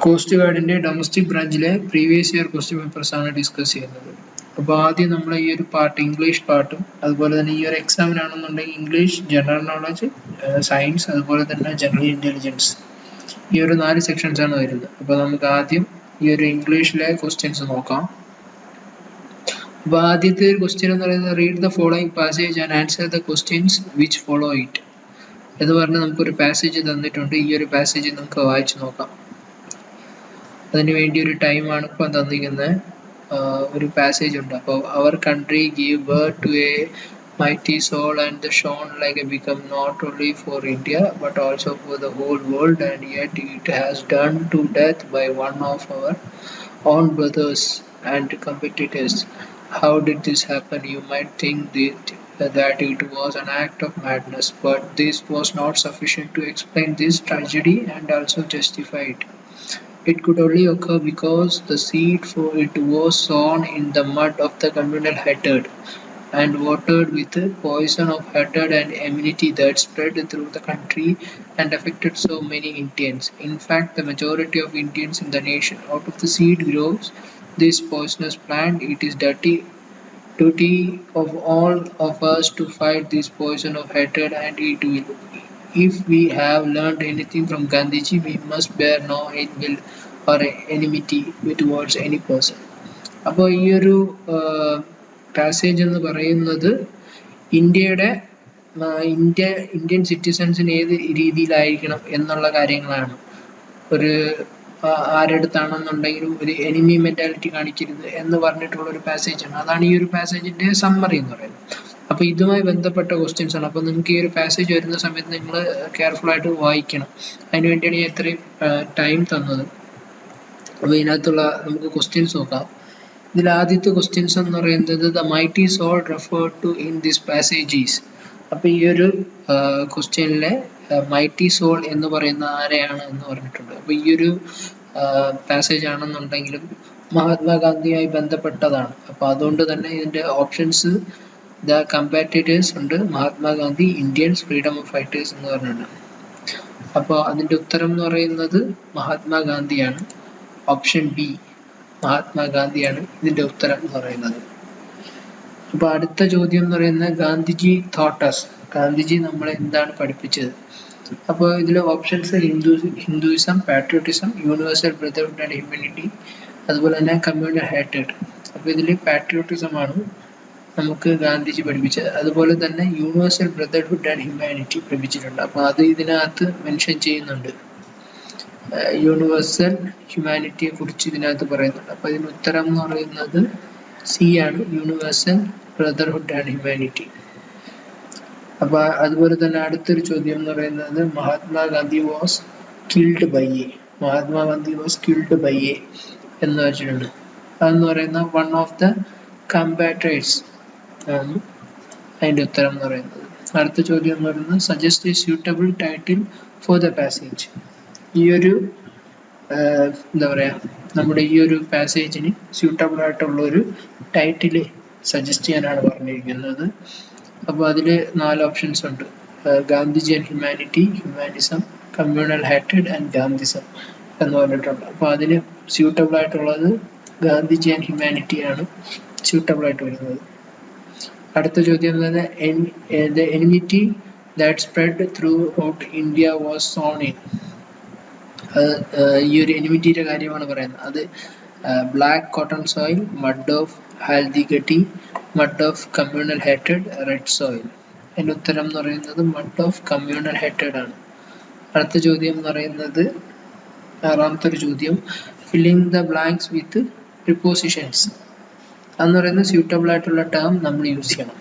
Cost ഗാർഡിന്റെ domestic ബ്രാഞ്ചിലെ previous year question papers ആണ് ഡിസ്കസ് ചെയ്യുന്നത്. അപ്പോൾ ആദ്യം നമ്മൾ ഈ ഒരു പാർട്ട് ഇംഗ്ലീഷ് പാർട്ടും അതുപോലെ തന്നെ ഈ ഒരു എക്സാമിനാണെന്നുണ്ടെങ്കിൽ ഇംഗ്ലീഷ്, ജനറൽ നോളജ്, സയൻസ്, അതുപോലെ തന്നെ ജനറൽ ഇന്റലിജൻസ്, ഈ ഒരു 4 സെക്ഷൻസ് ആണ് വരുന്നത്. അപ്പോൾ നമുക്ക് ആദ്യം ഈ ഒരു ഇംഗ്ലീഷിലെ ക്വസ്റ്റ്യൻസ് നോക്കാം. അപ്പോൾ ആദ്യത്തെ ഒരു ക്വസ്റ്റ്യൻ എന്ന് പറയുന്നത് read the following passage and answer the questions which follow it എന്ന് പറഞ്ഞ് നമുക്കൊരു പാസേജ് തന്നിട്ടുണ്ട്. ഈ ഒരു പാസേജ് നമുക്ക് വായിച്ചു നോക്കാം. അതിന് വേണ്ടി ഒരു ടൈമാണ് ഇപ്പം തന്നിരിക്കുന്നത്. ഒരു പാസേജ് ഉണ്ട്. അപ്പോൾ അവർ country give birth to a mighty soul and the shone like a become not only for India but also for the whole world, and yet it has done to death by one of our own brothers and competitors. How did this happen? You might think that it was an act of madness, but this was not sufficient to explain this tragedy and also justify it. It could only occur because the seed for it was sown in the mud of the communal hatred and watered with the poison of hatred and enmity that spread through the country and affected so many Indians. In fact, the majority of Indians in the nation, out of the seed grows this poisonous plant. It is duty of all of us to fight this poison of hatred, and it will. If we have learned anything from Gandhiji, we must bear no ill will or enmity towards any person. അപ്പോൾ ഈ ഒരു passage എന്ന് പറയുന്നത് Indian സിറ്റിസൺസിന് ഏത് രീതിയിലായിരിക്കണം എന്നുള്ള കാര്യങ്ങളാണ്. ഒരു ആരെടുത്താണെന്നുണ്ടെങ്കിലും ഒരു എനിമി മെന്റാലിറ്റി കാണിക്കരുത് എന്ന് പറഞ്ഞിട്ടുള്ള ഒരു പാസേജാണ്. അതാണ് ഈ ഒരു പാസേജിന്റെ സമ്മറി എന്ന് പറയുന്നത്. അപ്പൊ ഇതുമായി ബന്ധപ്പെട്ട ക്വസ്റ്റ്യൻസ് ആണ്. അപ്പൊ നിങ്ങൾക്ക് ഈ ഒരു പാസേജ് വരുന്ന സമയത്ത് നിങ്ങൾ കെയർഫുൾ ആയിട്ട് വായിക്കണം. അതിനുവേണ്ടിയാണ് ഞാൻ ഇത്രയും ടൈം തന്നത്. അപ്പൊ ഇതിനകത്തുള്ള നമുക്ക് ക്വസ്റ്റ്യൻസ് നോക്കാം. ഇതിൽ ആദ്യത്തെ ക്വസ്റ്റ്യൻസ് എന്ന് പറയുന്നത് the mighty soul referred to in this passages. അപ്പൊ ഈ ഒരു ക്വസ്റ്റ്യനിലെ മൈറ്റി സോൾ എന്ന് പറയുന്ന ആരെയാണ് എന്ന് പറഞ്ഞിട്ടുണ്ട്. അപ്പൊ ഈ ഒരു പാസേജ് ആണെന്നുണ്ടെങ്കിലും മഹാത്മാഗാന്ധിയുമായി ബന്ധപ്പെട്ടതാണ്. അപ്പൊ അതുകൊണ്ട് തന്നെ ഇതിന്റെ ഓപ്ഷൻസ് ദ കമ്പാറ്റേറ്റേഴ്സ് ഉണ്ട്, Mahatma Gandhi, Indians, freedom of fighters എന്ന് പറഞ്ഞിട്ടുണ്ട്. അപ്പോൾ അതിന്റെ ഉത്തരം എന്ന് പറയുന്നത് മഹാത്മാഗാന്ധിയാണ്. ഓപ്ഷൻ ബി മഹാത്മാഗാന്ധിയാണ് ഇതിന്റെ ഉത്തരം എന്ന് പറയുന്നത്. അപ്പൊ അടുത്ത ചോദ്യം എന്ന് പറയുന്നത് ഗാന്ധിജി taught us. ഗാന്ധിജി നമ്മളെ എന്താണ് പഠിപ്പിച്ചത്? അപ്പോൾ ഇതിൽ options Hinduism, patriotism, universal brotherhood and humanity, അതുപോലെ തന്നെ കമ്മ്യൂണൽ ഹാറ്റഡ്. അപ്പൊ ഇതിൽ പാട്രിയോട്ടിസം ആണ് നമുക്ക് ഗാന്ധിജി പഠിപ്പിച്ചത്. അതുപോലെ തന്നെ യൂണിവേഴ്സൽ ബ്രദർഹുഡ് ആൻഡ് ഹ്യൂമാനിറ്റി പഠിപ്പിച്ചിട്ടുണ്ട്. അപ്പൊ അത് ഇതിനകത്ത് മെൻഷൻ ചെയ്യുന്നുണ്ട്. യൂണിവേഴ്സൽ ഹ്യൂമാനിറ്റിയെ കുറിച്ച് ഇതിനകത്ത് പറയുന്നുണ്ട്. അപ്പൊ ഇതിന് ഉത്തരം എന്ന് പറയുന്നത് സി ആണ്, യൂണിവേഴ്സൽ ബ്രദർഹുഡ് ആൻഡ് ഹ്യൂമാനിറ്റി. അപ്പൊ അതുപോലെ തന്നെ അടുത്തൊരു ചോദ്യം എന്ന് പറയുന്നത് Mahatma Gandhi was killed by A. Mahatma Gandhi was killed by A എന്ന് വെച്ചിട്ടുണ്ട്. അതെന്ന് പറയുന്ന വൺ ഓഫ് ദ കമ്പാട്രേറ്റ്സ് ആണ് അതിന്റെ ഉത്തരം എന്ന് പറയുന്നത്. അടുത്ത ചോദ്യം എന്ന് പറയുന്നത് suggest A suitable title for the passage. ഈ ഒരു എന്താ പറയാ, നമ്മുടെ ഈ ഒരു പാസേജിന് സ്യൂട്ടബിൾ ആയിട്ടുള്ള ഒരു ടൈറ്റില് സജസ്റ്റ് ചെയ്യാനാണ് പറഞ്ഞിരിക്കുന്നത്. അപ്പോൾ അതിൽ 4 ഓപ്ഷൻസ് ഉണ്ട്. Gandhiji and humanity, humanism, communal ഹാറ്റഡ് ആൻഡ് ഗാന്ധിസം എന്ന് പറഞ്ഞിട്ടുണ്ട്. അപ്പോൾ അതിന് സ്യൂട്ടബിൾ ആയിട്ടുള്ളത് ഗാന്ധിജി ആൻഡ് ഹ്യൂമാനിറ്റി ആണ് സ്യൂട്ടബിൾ ആയിട്ട് വരുന്നത്. അടുത്ത ചോദ്യം എന്ന് പറയുന്നത് the enmity that spread throughout India was sown in. ഈ ഒരു എനിമിറ്റിയുടെ കാര്യമാണ് പറയുന്നത്. അത് black cotton soil, mud of Haldighati, mud of communal ഹാറ്റഡ്, റെഡ് സോയിൽ. അതിന്റെ ഉത്തരം എന്ന് പറയുന്നത് മഡ് ഓഫ് കമ്മ്യൂണൽ ഹാറ്റഡ് ആണ്. അടുത്ത ചോദ്യം എന്ന് പറയുന്നത് 6ാമത്തെ ഒരു ചോദ്യം filling the blanks with prepositions എന്ന് പറയുന്ന സ്യൂട്ടബിൾ ആയിട്ടുള്ള ടേം നമ്മൾ യൂസ് ചെയ്യണം.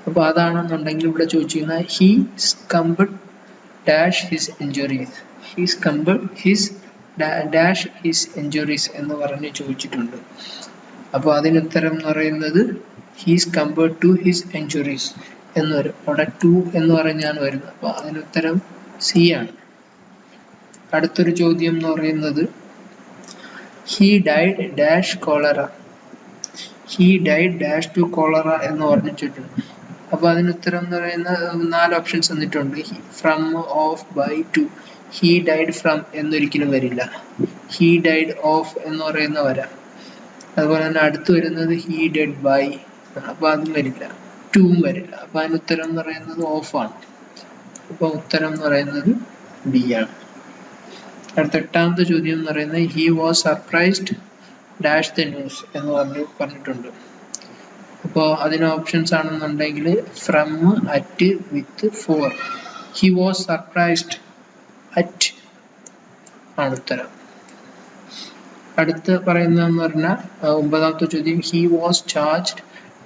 അപ്പൊ അതാണെന്നുണ്ടെങ്കിൽ ഇവിടെ ചോദിച്ചിരിക്കുന്ന he scrambled dash his injuries. He scrambled his dash his injuries എന്ന് പറഞ്ഞ് ചോദിച്ചിട്ടുണ്ട്. അപ്പോൾ അതിനുത്തരം എന്ന് പറയുന്നത് he scrambled to his injuries എന്ന് വരും. അവിടെ ടു എന്ന് പറഞ്ഞാണ് വരുന്നത്. അപ്പോൾ അതിനുത്തരം സി ആണ്. അടുത്തൊരു ചോദ്യം എന്ന് പറയുന്നത് he died dash cholera. He died dash to cholera എന്ന് പറഞ്ഞിട്ടുണ്ട്. അപ്പോൾ അതിനുത്തരം എന്ന് പറയുന്ന 4 ഓപ്ഷൻസ് തന്നിട്ടുണ്ട്. From, of, by, to. He died from എന്നൊരിക്കലും വരില്ല. ഹി ഡൈഡ് ഓഫ് എന്ന് പറയുന്ന വരാം. അതുപോലെ തന്നെ അടുത്ത് വരുന്നത് ഹി ഡെഡ് ബൈ, അപ്പൊ അതും വരില്ല. ടൂം വരില്ല. അപ്പൊ അതിന് ഉത്തരം എന്ന് പറയുന്നത് ഓഫ് ആണ്. അപ്പൊ ഉത്തരം എന്ന് പറയുന്നത് ബി ആണ്. അടുത്ത 8ാമത്തെ ചോദ്യം എന്ന് പറയുന്നത് he was surprised dash the news എന്ന് പറഞ്ഞിട്ടുണ്ട്. അപ്പോൾ അതിന് ഓപ്ഷൻസ് ആണെന്നുണ്ടെങ്കിൽ from, at, with, for. He was surprised at ആണ് ഉത്തരം. അടുത്ത് പറയുന്നതെന്ന് പറഞ്ഞാൽ 9ാമത്തെ ചോദ്യം he was charged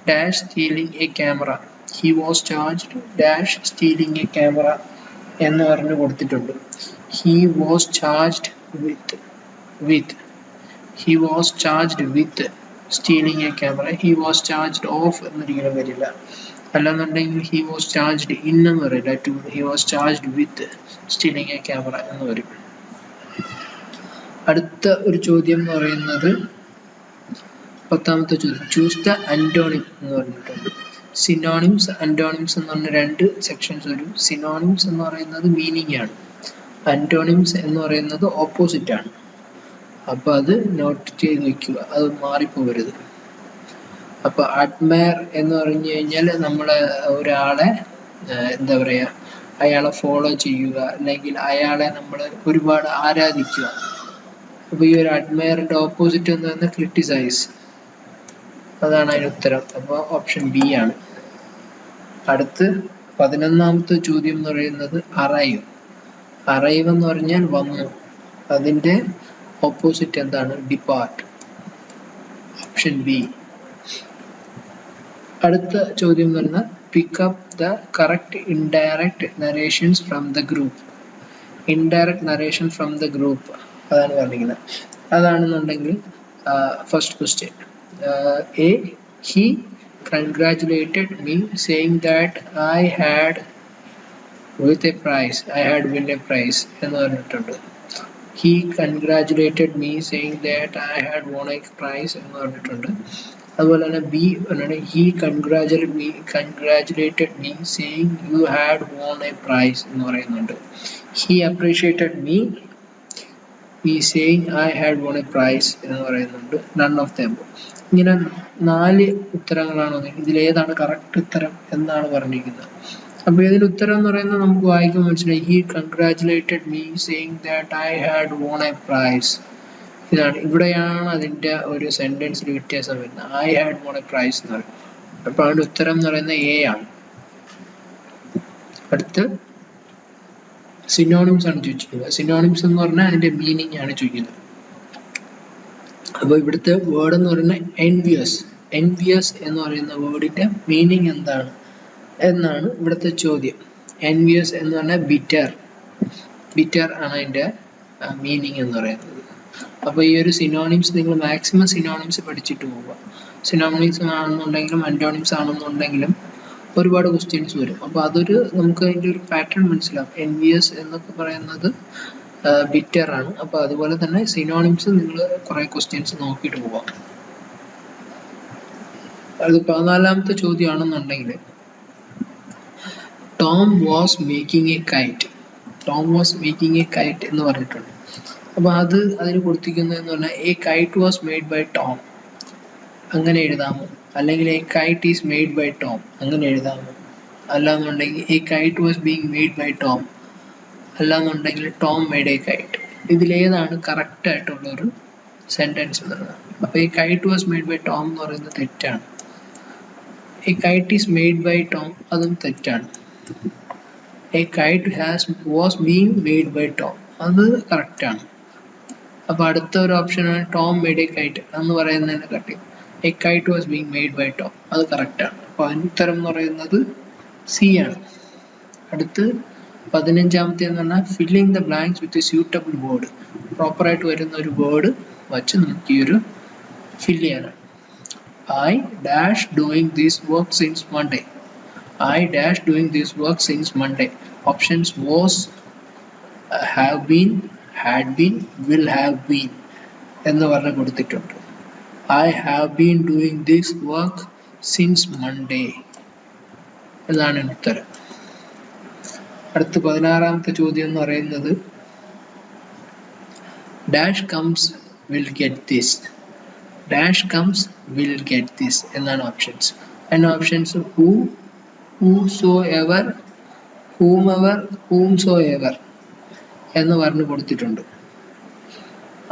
dash stealing a camera. He was charged dash stealing a camera എന്ന് പറഞ്ഞു കൊടുത്തിട്ടുണ്ട്. He was charged with he was charged with stealing a camera. he was charged off എന്നൊരിക്കലും വരില്ല. അല്ലാന്നുണ്ടെങ്കിൽ he was charged in എന്ന് വരില്ല. he was charged with stealing a camera എന്ന് വരും. അടുത്ത ഒരു ചോദ്യം എന്ന് പറയുന്നത് 10ാമത്തെ ചോദ്യം ചൂസ് ദ അന്റോണിം എന്ന് പറഞ്ഞിട്ടുണ്ട്. സിനോണിംസ്, അന്റോണിംസ് എന്ന് പറഞ്ഞ 2 സെക്ഷൻസ് വരും. സിനോണിംസ് എന്ന് പറയുന്നത് മീനിങ് ആണ്. അന്റോണിംസ് എന്ന് പറയുന്നത് ഓപ്പോസിറ്റ് ആണ്. അപ്പൊ അത് നോട്ട് ചെയ്ത് വെക്കുക, അത് മാറിപ്പോകരുത്. അപ്പൊ അഡ്മയർ എന്ന് പറഞ്ഞു കഴിഞ്ഞാൽ നമ്മള് ഒരാളെ എന്താ പറയാ, അയാളെ ഫോളോ ചെയ്യുക, അല്ലെങ്കിൽ അയാളെ നമ്മൾ ഒരുപാട് ആരാധിക്കുക. അപ്പൊ ഈ ഒരു അഡ്മയറിന്റെ ഓപ്പോസിറ്റ് എന്ന് പറയുന്നത് ക്രിട്ടിസൈസ്. അതാണ് അതിന് ഉത്തരം. അപ്പൊ ഓപ്ഷൻ ബി ആണ്. അടുത്ത് 11ാമത്തെ ചോദ്യം എന്ന് പറയുന്നത് അറൈവ്. അറൈവ് എന്ന് പറഞ്ഞാൽ വന്നു. അതിന്റെ ഓപ്പോസിറ്റ് എന്താണ്? ഡിപ്പാർട്ട്. Option B. അടുത്ത ചോദ്യം എന്ന് പറഞ്ഞാൽ pick up the correct indirect narrations from the group. Indirect narration from the group അതാണ് പറഞ്ഞിരിക്കുന്നത്. അതാണെന്നുണ്ടെങ്കിൽ first question A he congratulated me saying that I had with a prize, I had win a prize എന്ന് പറഞ്ഞിട്ടുണ്ട്. He congratulated me saying that I had won a prize എന്ന് പറഞ്ഞിട്ടുണ്ട്. അതുപോലെ തന്നെ B പറഞ്ഞാണ് he congratulated me saying you had won a prize എന്ന് പറയുന്നുണ്ട്. He appreciated me saying I had won a prize എന്ന് പറയുന്നുണ്ട്. None of them. ഇങ്ങനെ 4 ഉത്തരങ്ങളാണ്. ഇതിലേതാണ് കറക്റ്റ് ഉത്തരം എന്നാണ് പറഞ്ഞിരിക്കുന്നത്. അപ്പൊ ഇതിൽ ഉത്തരം എന്ന് പറയുന്നത് നമുക്ക് വായിക്കാൻ മനസ്സിലായി. He congratulated me saying that I had won a prize. ഇതാണ്, ഇവിടെയാണ് അതിന്റെ ഒരു സെന്റൻസിൽ വ്യത്യാസം വരുന്നത്. I had won a prize എന്ന് പറയും. അപ്പൊ അതിന്റെ ഉത്തരം എന്ന് പറയുന്നത് എ ആണ്. അടുത്ത് സിനോണിംസ് ആണ് ചോദിച്ചിട്ടുള്ളത്. സിനോണിംസ് എന്ന് പറഞ്ഞാൽ അതിന്റെ മീനിങ് ആണ് ചോദിക്കുന്നത്. അപ്പൊ ഇവിടുത്തെ വേർഡ് എന്ന് പറയുന്നത് envious. envious എന്ന് പറയുന്ന വേർഡിന്റെ മീനിങ് എന്താണ് എന്നാണ് ഇവിടുത്തെ ചോദ്യം. envious എന്ന് പറഞ്ഞാൽ bitter ആണ് അതിന്റെ മീനിങ് എന്ന് പറയുന്നത്. അപ്പൊ ഈ ഒരു സിനോണിംസ് നിങ്ങൾ മാക്സിമം സിനോണിംസ് പഠിച്ചിട്ട് പോവുക. സിനോണിംസ് ആണെന്നുണ്ടെങ്കിലും അന്റോണിംസ് ആണെന്നുണ്ടെങ്കിലും ഒരുപാട് ക്വസ്റ്റ്യൻസ് വരും. അപ്പൊ അതൊരു നമുക്ക് അതിന്റെ ഒരു പാറ്റേൺ മനസ്സിലാവും. envious എന്നൊക്കെ പറയുന്നത് bitter ആണ്. അപ്പൊ അതുപോലെ തന്നെ സിനോണിംസ് നിങ്ങൾ കുറെ ക്വസ്റ്റ്യൻസ് നോക്കിയിട്ട് പോവാം. അത് 14ാമത്തെ ചോദ്യമാണെന്നുണ്ടെങ്കിൽ Tom was making a kite. Tom was making a kite എന്ന് പറഞ്ഞിട്ടുണ്ട്. അപ്പൊ അതിന് കൊടുത്തിരിക്കുന്നതെന്ന് പറഞ്ഞാൽ a kite was made by Tom അങ്ങനെ എഴുതാമോ, അല്ലെങ്കിൽ a kite is made by Tom അങ്ങനെ എഴുതാമോ, അല്ലാന്നുണ്ടെങ്കിൽ a kite was being made by Tom, അല്ലാന്നുണ്ടെങ്കിൽ ടോം മെയ്ഡ് എ കൈറ്റ്. ഇതിലേതാണ് കറക്റ്റ് ആയിട്ടുള്ള ഒരു സെന്റൻസ് എന്നുള്ളത്. അപ്പൊ ഈ kite was made by Tom എന്ന് പറയുന്നത് തെറ്റാണ്. A kite is made by Tom അതും തെറ്റാണ്. A kite was being made by Tom അത് കറക്റ്റ് ആണ്. അപ്പൊ അടുത്ത ഒരു ഓപ്ഷനാണ് ടോം മെയ്ഡ് എ കൈറ്റ് എന്ന് പറയുന്നതിനെ കാട്ടി a kite was being made by Tom അത് കറക്റ്റ് ആണ്. അപ്പൊ അതിന് ഉത്തരം എന്ന് പറയുന്നത് സി ആണ്. അടുത്ത് 15ാമത്തെ എന്ന് പറഞ്ഞാൽ filling the blanks with a suitable word. Proper ആയിട്ട് വരുന്ന ഒരു വേർഡ് വച്ച് നമുക്ക് ഈ ഒരു ഫില്ല് ചെയ്യാനാണ്. I dash doing this work since Monday. I dash doing this work since Monday. Options was, have been, had been, will have been എന്ന് പറഞ്ഞ് കൊടുത്തിട്ടുണ്ട്. I have been doing this work since Monday എന്നാണ് ഉത്തരം. അടുത്ത 16ാമത്തെ ചോദ്യം എന്ന് പറയുന്നത് dash comes will get this. Dash comes will get this എന്നാണ് ഓപ്ഷൻസ്. അതിന് options who, whoso ever, whomever, whomsoever എന്ന് പറഞ്ഞു കൊടുത്തിട്ടുണ്ട്.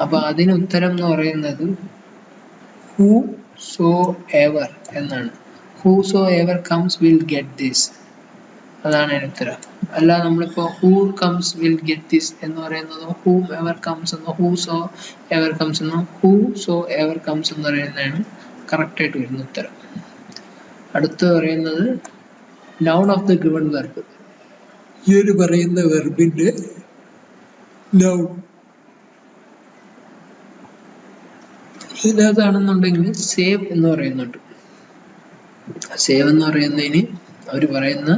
അപ്പൊ അതിന് ഉത്തരം എന്ന് പറയുന്നത് whosoever എന്നാണ്. whosoever comes will get this, അതാണ് അതിന് ഉത്തരം. അല്ല നമ്മളിപ്പോ who comes will get this എന്ന് പറയുന്നതോ whomever comes എന്നോ whosoever comes എന്നോ whosoever comes എന്ന് പറയുന്നതാണ് കറക്റ്റ് ആയിട്ട് വരുന്ന ഉത്തരം. അടുത്ത് പറയുന്നത് noun of the given verb. ഈ ഒരു പറയുന്ന വെർബിന്റെ noun ഇതിനകത്താണെന്നുണ്ടെങ്കിൽ സേവ് എന്ന് പറയുന്നുണ്ട്. സേവ് എന്ന് പറയുന്നതിന് അവർ പറയുന്ന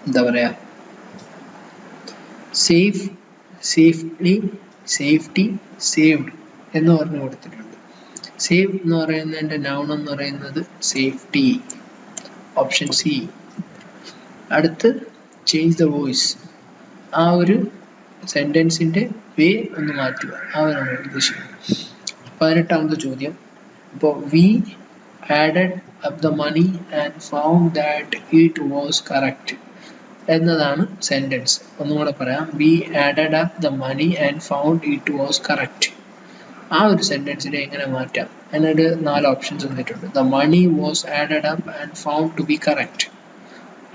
എന്താ പറയാ, സേഫ്, സേഫ്ലി, സേഫ്റ്റി, സേവ്ഡ് എന്ന് പറഞ്ഞു കൊടുത്തിട്ടുണ്ട്. സേവ് എന്ന് പറയുന്നതിന്റെ noun എന്ന് പറയുന്നത് സേഫ്റ്റി, ഓപ്ഷൻ സി. അടുത്ത് ചേഞ്ച് ദ വോയിസ്, ആ ഒരു സെന്റൻസിന്റെ വേ ഒന്ന് മാറ്റുക, ആ ഒരു ഉദ്ദേശിക്കുന്നത്. 18ാമത്തെ ചോദ്യം. ഇപ്പോൾ we added up the money and found that it was correct എന്നതാണ് സെന്റൻസ്. ഒന്നുകൂടെ പറയാം. We added up the money and found it was correct. ആ ഒരു സെന്റൻസിനെ എങ്ങനെ മാറ്റാം? അതിനൊരു 4 ഓപ്ഷൻസ് തന്നിട്ടുണ്ട്. The money was added up and found to be correct.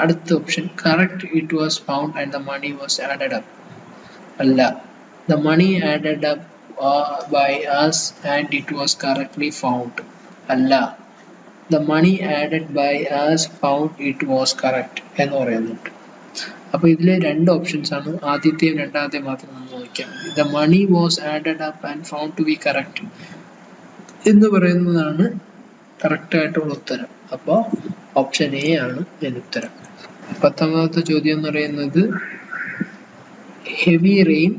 അടുത്ത option correct it was found and the money was added up. അല്ല, the money added up by us and it was correctly found. അല്ല, the money added by us found it was correct എന്ന് പറയുന്നുണ്ട്. അപ്പൊ ഇതിലെ 2 options ആണ്. ആദ്യത്തെയും രണ്ടാമത്തെയും മാത്രം നമ്മൾ നോക്കിയാൽ മതി. The money was added up and found to be correct എന്ന് പറയുന്നതാണ് കറക്റ്റ് ആയിട്ടുള്ള ഉത്തരം. അപ്പോൾ ഓപ്ഷൻ എ ആണ് ഇതിന്റെ ഉത്തരം. 19ാമത്തെ ചോദ്യം എന്ന് പറയുന്നത് heavy rain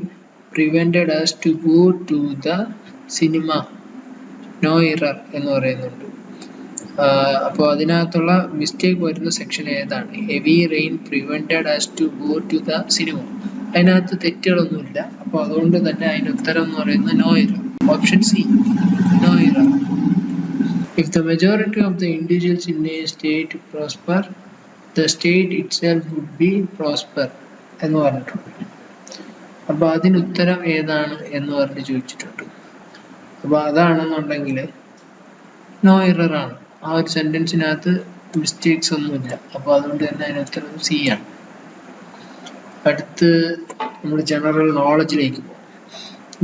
prevented us to go to the cinema, no error എന്ന് പറയുന്നുണ്ട്. അപ്പോൾ അതിനകത്തുള്ള മിസ്റ്റേക്ക് വരുന്ന സെക്ഷൻ ഏതാണ്? Heavy rain prevented us to go to the cinema. അതിനകത്ത് തെറ്റുകളൊന്നുമില്ല. അപ്പോൾ അതുകൊണ്ട് തന്നെ അതിന്റെ ഉത്തരം എന്ന് പറയുന്നത് no error, option C, no error. If the majority of the individuals in a state prosper, the state itself would be prosper എന്ന് പറഞ്ഞിട്ടുണ്ട്. അപ്പൊ അതിന് ഉത്തരം ഏതാണ് എന്ന് പറഞ്ഞ് ചോദിച്ചിട്ടുണ്ട്. അപ്പൊ അതാണെന്നുണ്ടെങ്കിൽ നോ എറർ ആണ്. ആ ഒരു സെന്റൻസിനകത്ത് മിസ്റ്റേക്സ് ഒന്നുമില്ല. അപ്പൊ അതുകൊണ്ട് തന്നെ അതിന് ഉത്തരം സി ആണ്. അടുത്ത് നമ്മൾ ജനറൽ നോളജിലേക്ക് പോകും.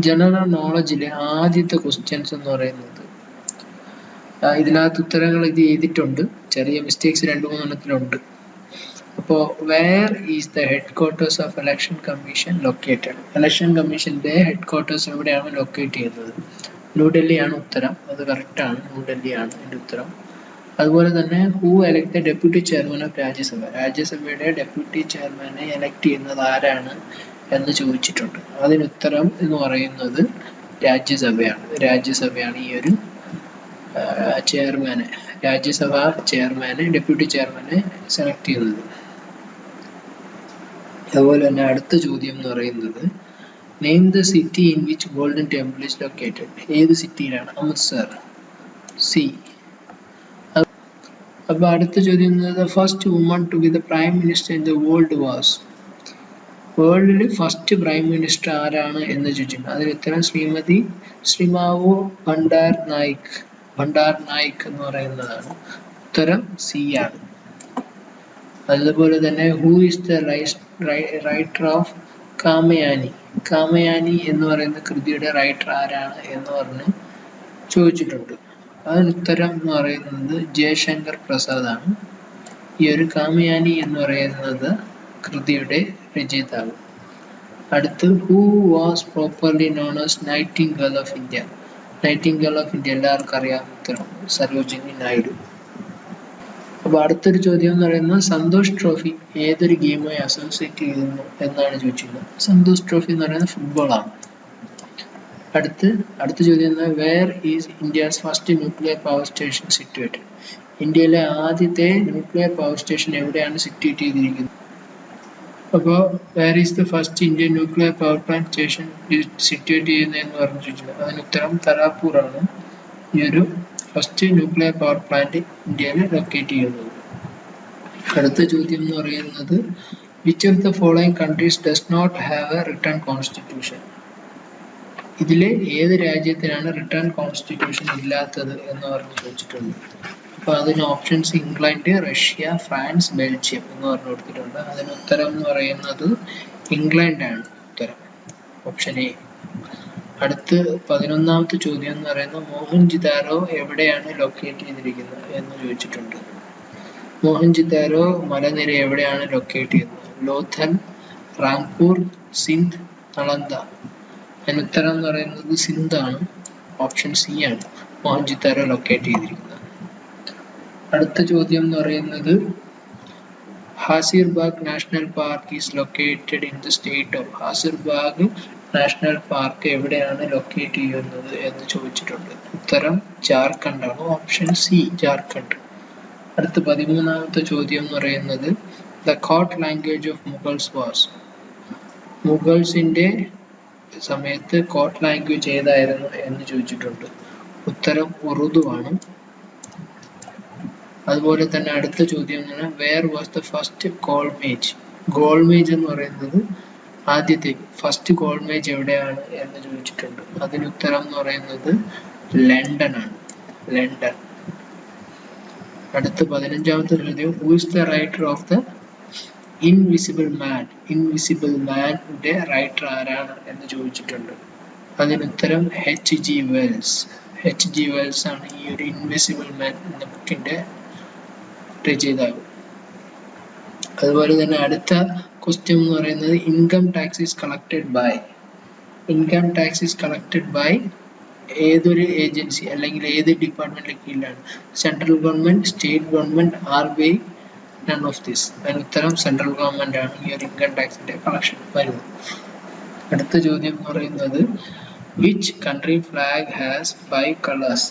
ജനറൽ നോളജിലെ ആദ്യത്തെ ക്വസ്റ്റ്യൻസ് എന്ന് പറയുന്നത്, ഇതിനകത്ത് ഉത്തരങ്ങൾ ഇത് ചെയ്തിട്ടുണ്ട്, ചെറിയ മിസ്റ്റേക്സ് 2-3 എണ്ണത്തിലുണ്ട്. അപ്പോൾ where is the headquarters of election commission located? Election കമ്മീഷന്റെ ഹെഡ് ക്വാർട്ടേഴ്സ് എവിടെയാണ് ലൊക്കേറ്റ് ചെയ്യുന്നത്? ന്യൂഡൽഹിയാണ് ഉത്തരം. അത് കറക്റ്റ് ആണ്, ന്യൂഡൽഹിയാണ് എൻ്റെ ഉത്തരം. അതുപോലെ തന്നെ who elect the deputy chairman of Rajya Sabha? രാജ്യസഭയുടെ ഡെപ്യൂട്ടി ചെയർമാനെ എലക്ട് ചെയ്യുന്നത് ആരാണ് എന്ന് ചോദിച്ചിട്ടുണ്ട്. അതിന് ഉത്തരം എന്ന് പറയുന്നത് രാജ്യസഭയാണ്. രാജ്യസഭയാണ് ഈ ഒരു ചെയർമാനെ, രാജ്യസഭ ചെയർമാനെ, ഡെപ്യൂട്ടി ചെയർമാനെ സെലക്ട് ചെയ്യുന്നത്. അതുപോലെ തന്നെ അടുത്ത ചോദ്യം എന്ന് പറയുന്നത് name the city in which golden temple is located? ഏത് സിറ്റിയിലാണ്? അമൃത്സർ, സി. അപ്പൊ അടുത്ത ചോദ്യം first woman to B the prime minister in the world was? വേൾഡിൽ ഫസ്റ്റ് പ്രൈം മിനിസ്റ്റർ ആരാണ് എന്ന് ചോദിച്ചിട്ടുണ്ട്. അതിന് ഉത്തരം ശ്രീമാവോ ഭണ്ഡാർ നായിക് എന്ന് പറയുന്നതാണ്. ഉത്തരം സി ആണ്. അതുപോലെ തന്നെ who is the writer of Kamayani? Kamayani എന്ന് പറയുന്ന കൃതിയുടെ റൈറ്റർ ആരാണ് എന്ന് പറഞ്ഞ് ചോദിച്ചിട്ടുണ്ട്. അതിന് ഉത്തരം എന്ന് പറയുന്നത് ജയശങ്കർ പ്രസാദ് ആണ്. ഈ ഒരു കാമയാനി എന്ന് പറയുന്നത് കൃതിയുടെ രചയിതാവ്. അടുത്ത് who was properly known as Nightingale of India? Nightingale of India എല്ലാവർക്കും അറിയാവുന്ന ഉത്തരം സരോജിനി നായിഡു. അപ്പൊ അടുത്തൊരു ചോദ്യം എന്ന് പറയുന്നത് സന്തോഷ് ട്രോഫി ഏതൊരു ഗെയിമായി അസോസിയേറ്റ് ചെയ്യുന്നു എന്നാണ് ചോദിച്ചിട്ടുള്ളത്. സന്തോഷ് ട്രോഫി എന്ന് പറയുന്നത് ഫുട്ബോളാണ്. അടുത്ത ചോദ്യം where is India's first nuclear power station situated? ഇന്ത്യയിലെ ആദ്യത്തെ ന്യൂക്ലിയർ പവർ സ്റ്റേഷൻ എവിടെയാണ് സിറ്റുവേറ്റ് ചെയ്തിരിക്കുന്നത്? അപ്പോൾ where is the first Indian nuclear power plant station situate ചെയ്യുന്നതെന്ന് പറഞ്ഞു ചോദിച്ചിട്ടുണ്ട്. അതിന് ഉത്തരം തരാപൂർ ആണ് ഈ ഒരു ഫസ്റ്റ് ന്യൂക്ലിയർ പവർ പ്ലാന്റ് ഇന്ത്യയിൽ ലൊക്കേറ്റ് ചെയ്യുന്നത്. അടുത്ത ചോദ്യം എന്ന് പറയുന്നത് which of the following countries does not have a written constitution? ഇതിലെ ഏത് രാജ്യത്തിനാണ് റിട്ടേൺ കോൺസ്റ്റിറ്റ്യൂഷൻ ഇല്ലാത്തത് എന്ന് പറഞ്ഞു ചോദിച്ചിട്ടുണ്ട്. അപ്പോൾ അതിന് options England, Russia, France, Belgium എന്ന് പറഞ്ഞു കൊടുത്തിട്ടുണ്ട്. അതിന് ഉത്തരം എന്ന് പറയുന്നത് ഇംഗ്ലണ്ട് ആണ് ഉത്തരം, ഓപ്ഷൻ എ. അടുത്ത് 11ാമത്തെ ചോദ്യം എന്ന് പറയുന്നത് മോഹൻജിദാരോ എവിടെയാണ് ലൊക്കേറ്റ് ചെയ്തിരിക്കുന്നത് എന്ന് ചോദിച്ചിട്ടുണ്ട്. മോഹൻജിദാരോ മലനിര എവിടെയാണ് ലൊക്കേറ്റ് ചെയ്യുന്നത്? ലോഥൽ, റാംപൂർ, സിന്ധ്, നളന്ദ. അതിന് ഉത്തരം എന്ന് പറയുന്നത് സിന്ധ് ആണ്, ഓപ്ഷൻ സി ആണ് മോഹൻജിദാരോ ലൊക്കേറ്റ് ചെയ്തിരിക്കുന്നത്. അടുത്ത ചോദ്യം എന്ന് പറയുന്നത് Hazaribagh national park is located in the state of. Hazaribagh national park എവിടെയാണ് ലൊക്കേറ്റ് ചെയ്യുന്നത് എന്ന് ചോദിച്ചിട്ടുണ്ട്. ഉത്തരം ജാർഖണ്ഡ് ആണ്, ഓപ്ഷൻ സി ജാർഖണ്ഡ്. അടുത്ത 13ാമത്തെ ചോദ്യം എന്ന് പറയുന്നത് the court language of Mughals was. മുഗൾസിന്റെ സമയത്ത് കോട്ട് ലാംഗ്വേജ് ഏതായിരുന്നു എന്ന് ചോദിച്ചിട്ടുണ്ട്. ഉത്തരം ഉറുദു ആണ്. അതുപോലെ തന്നെ അടുത്ത ചോദ്യം എന്ന് പറഞ്ഞാൽ വേർ വാസ് ദ ഫസ്റ്റ് ഗോൾമേജ്. ഗോൾമേജ് എന്ന് പറയുന്നത് ആദ്യത്തെ ഫസ്റ്റ് ഗോൾമേജ് എവിടെയാണ് എന്ന് ചോദിച്ചിട്ടുണ്ട്. അതിന് ഉത്തരം എന്ന് പറയുന്നത് ലണ്ടൻ ആണ്, ലണ്ടൻ. അടുത്ത 15ാമത്തെ ചോദ്യം who is the writer of the invisible man. Invisible മാൻ്റെ റൈറ്റർ ആരാണ് എന്ന് ചോദിച്ചിട്ടുണ്ട്. അതിന് ഉത്തരം H.G. വെൽസ്. H.G. വെൽസ് ആണ് ഈ ഒരു ഇൻവിസിബിൾ മാൻ എന്ന ബുക്കിന്റെ രചയിതാവ്. അതുപോലെ തന്നെ അടുത്ത ക്വസ്റ്റ്യൻ എന്ന് പറയുന്നത് income tax is collected by. Income tax is collected by ഏതൊരു ഏജൻസി അല്ലെങ്കിൽ ഏത് ഡിപ്പാർട്ട്മെന്റിന്റെ കീഴിലാണ്? Central government, state government, RBI, none of this. അതിന് ഉത്തരം സെൻട്രൽ ഗവൺമെന്റ് ആണ് ഈ ഒരു ഇൻകം ടാക്സിന്റെ കളക്ഷൻ വരുന്നത്. അടുത്ത ചോദ്യം എന്ന് പറയുന്നത് which country flag has 5 colours.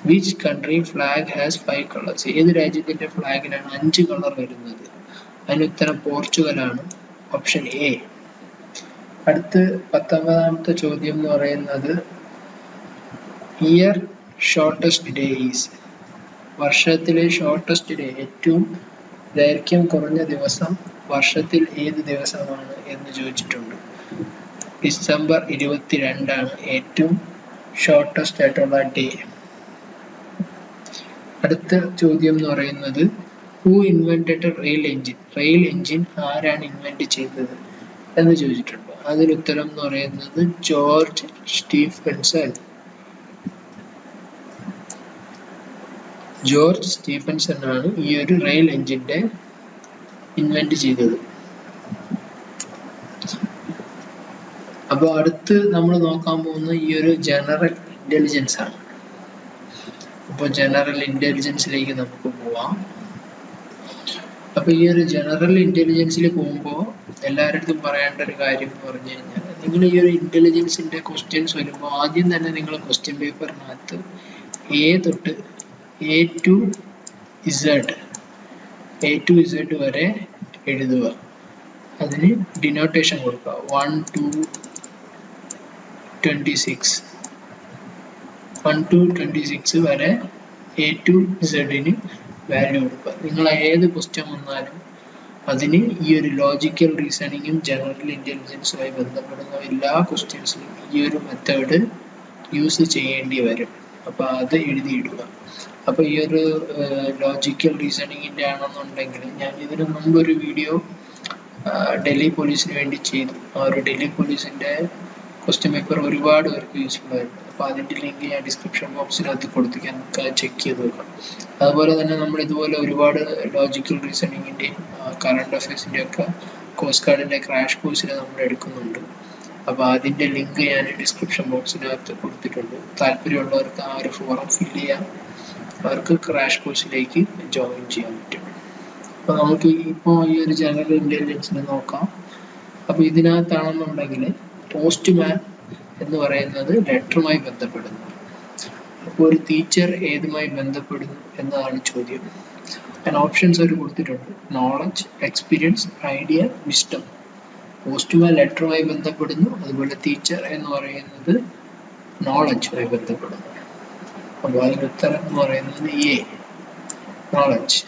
Which country flag has 5 colours. ഏത് രാജ്യത്തിന്റെ ഫ്ലാഗിനാണ് 5 കളർ വരുന്നത്? അതിന് ഉത്തരം പോർച്ചുഗലാണ്, ഓപ്ഷൻ എ. അടുത്ത് 19ാമത്തെ ചോദ്യം എന്ന് പറയുന്നത് ഇയർ ഷോർട്ടസ്റ്റ് ഡേ ഈസ്. വർഷത്തിലെ ഷോർട്ടസ്റ്റ് ഡേ, ഏറ്റവും ദൈർഘ്യം കുറഞ്ഞ ദിവസം വർഷത്തിൽ ഏത് ദിവസമാണ് എന്ന് ചോദിച്ചിട്ടുണ്ട്. ഡിസംബർ 22 ആണ് ഏറ്റവും ഷോർട്ടസ്റ്റ് ആയിട്ടുള്ള ഡേ. അടുത്ത ചോദ്യം എന്ന് പറയുന്നത് who invented rail engine. Rail engine ആരാണ് ഇൻവെന്റ് ചെയ്തത് എന്ന് ചോദിച്ചിട്ടുണ്ട്. അതിന് ഉത്തരം എന്ന് പറയുന്നത് ജോർജ് സ്റ്റീഫൻസൺ. ജോർജ് സ്റ്റീഫൻസൺ ആണ് ഈ ഒരു റെയിൽ എഞ്ചിന്റെ ഇൻവെന്റ് ചെയ്തത്. അപ്പോൾ അടുത്ത് നമ്മൾ നോക്കാൻ പോകുന്നത് ഈ ഒരു ജനറൽ ഇന്റലിജൻസ് ആണ്. അപ്പോൾ ജനറൽ ഇന്റലിജൻസിലേക്ക് നമുക്ക് പോവാം. അപ്പൊ ഈ ഒരു ജനറൽ ഇന്റലിജൻസിൽ പോകുമ്പോൾ എല്ലാവരുടെ പറയേണ്ട ഒരു കാര്യം എന്ന് പറഞ്ഞു കഴിഞ്ഞാൽ നിങ്ങൾ ഈ ഒരു ഇന്റലിജൻസിന്റെ ക്വസ്റ്റ്യൻസ് വരുമ്പോൾ ആദ്യം തന്നെ നിങ്ങൾ ക്വസ്റ്റ്യൻ പേപ്പറിനകത്ത് A തൊട്ട് A to Z വരെ എഴുതുക. അതിന് ഡിനോട്ടേഷൻ കൊടുക്കുക. 1 to 26 വരെ A to Z-ന് വാല്യൂ കൊടുക്കുക. നിങ്ങൾ ഏത് ക്വസ്റ്റ്യൻ വന്നാലും അതിന് ഈ ഒരു ലോജിക്കൽ റീസണിങ്ങും ജനറൽ ഇന്റലിജൻസുമായി ബന്ധപ്പെടുന്ന എല്ലാ ക്വസ്റ്റ്യൻസിലും ഈ ഒരു മെത്തേഡ് യൂസ് ചെയ്യേണ്ടി വരും. അപ്പൊ അത് എഴുതിയിടുക. അപ്പൊ ഈ ഒരു ലോജിക്കൽ റീസണിങ്ങിന്റെ ആണെന്നുണ്ടെങ്കിൽ ഞാൻ ഇതിനു മുമ്പ് ഒരു വീഡിയോ ഡൽഹി പോലീസിന് വേണ്ടി ചെയ്തു. ആ ഒരു ഡൽഹി പോലീസിന്റെ ക്വസ്റ്റ്യൻ പേപ്പർ ഒരുപാട് പേർക്ക് യൂസ്ഫുൾ ആയിരുന്നു. അപ്പൊ അതിന്റെ ലിങ്ക് ഞാൻ ഡിസ്ക്രിപ്ഷൻ ബോക്സിനകത്ത് കൊടുത്തിരിക്കാൻ ചെക്ക് ചെയ്ത് നോക്കാം. അതുപോലെ തന്നെ നമ്മൾ ഇതുപോലെ ഒരുപാട് ലോജിക്കൽ റീസണിങ്ങിന്റെയും കറണ്ട് അഫയേഴ്സിന്റെ ഒക്കെ കോസ്റ്റ് ഗാർഡിന്റെ ക്രാഷ് കോഴ്സിൽ നമ്മൾ എടുക്കുന്നുണ്ട്. അപ്പൊ അതിന്റെ ലിങ്ക് ഞാൻ ഡിസ്ക്രിപ്ഷൻ ബോക്സിനകത്ത് കൊടുത്തിട്ടുണ്ട്. താല്പര്യമുള്ളവർക്ക് ആ ഒരു ഫോറം ഫിൽ ചെയ്യാം, അവർക്ക് ക്രാഷ് കോഴ്സിലേക്ക് ജോയിൻ ചെയ്യാൻ പറ്റും. അപ്പൊ നമുക്ക് ഇപ്പോൾ ഈ ഒരു ജനറൽ ഇന്റലിജൻസിനെ നോക്കാം. അപ്പൊ ഇതിനകത്താണെന്നുണ്ടെങ്കിൽ പോസ്റ്റ്മാൻ എന്ന് പറയുന്നത് ലെറ്ററുമായി ബന്ധപ്പെടുന്നു. അപ്പോൾ ഒരു ടീച്ചർ ഏതുമായി ബന്ധപ്പെടുന്നു എന്നതാണ് ചോദ്യം. ഓപ്ഷൻസ് അവർ കൊടുത്തിട്ടുണ്ട്. Knowledge, experience, idea, wisdom. Positive ലെറ്ററുമായി ബന്ധപ്പെടുന്നു. അതുപോലെ ടീച്ചർ എന്ന് പറയുന്നത് നോളജുമായി ബന്ധപ്പെടുന്നു. അപ്പോൾ അതിൻ്റെ ഉത്തരം എന്ന് പറയുന്നത് എ, നോളജ്.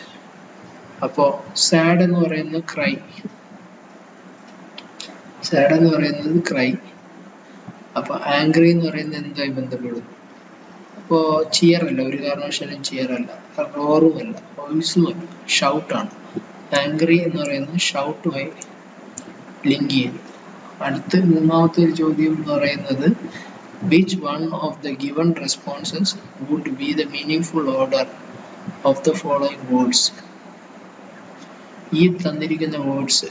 അപ്പോൾ സാഡ് എന്ന് പറയുന്നത് ക്രൈ. സാഡ് എന്ന് പറയുന്നത് ക്രൈ. അപ്പോൾ ആംഗ്രി എന്ന് പറയുന്നത് എന്തുമായി ബന്ധപ്പെടുന്നു? അപ്പോൾ ചിയർ അല്ല, ഒരു കാരണവശാലും ചിയർ അല്ല, റോറും അല്ല, വോയിസും അല്ല, ഷൗട്ടാണ്. ആംഗ്രി എന്ന് പറയുന്നത് ഷൗട്ടുമായി ലിങ്ക് ചെയ്യുന്നു. അടുത്ത മൂന്നാമത്തെ ഒരു ചോദ്യം എന്ന് പറയുന്നത് which one of the given responses would be the meaningful order of the following words? ഈ തന്നിരിക്കുന്ന words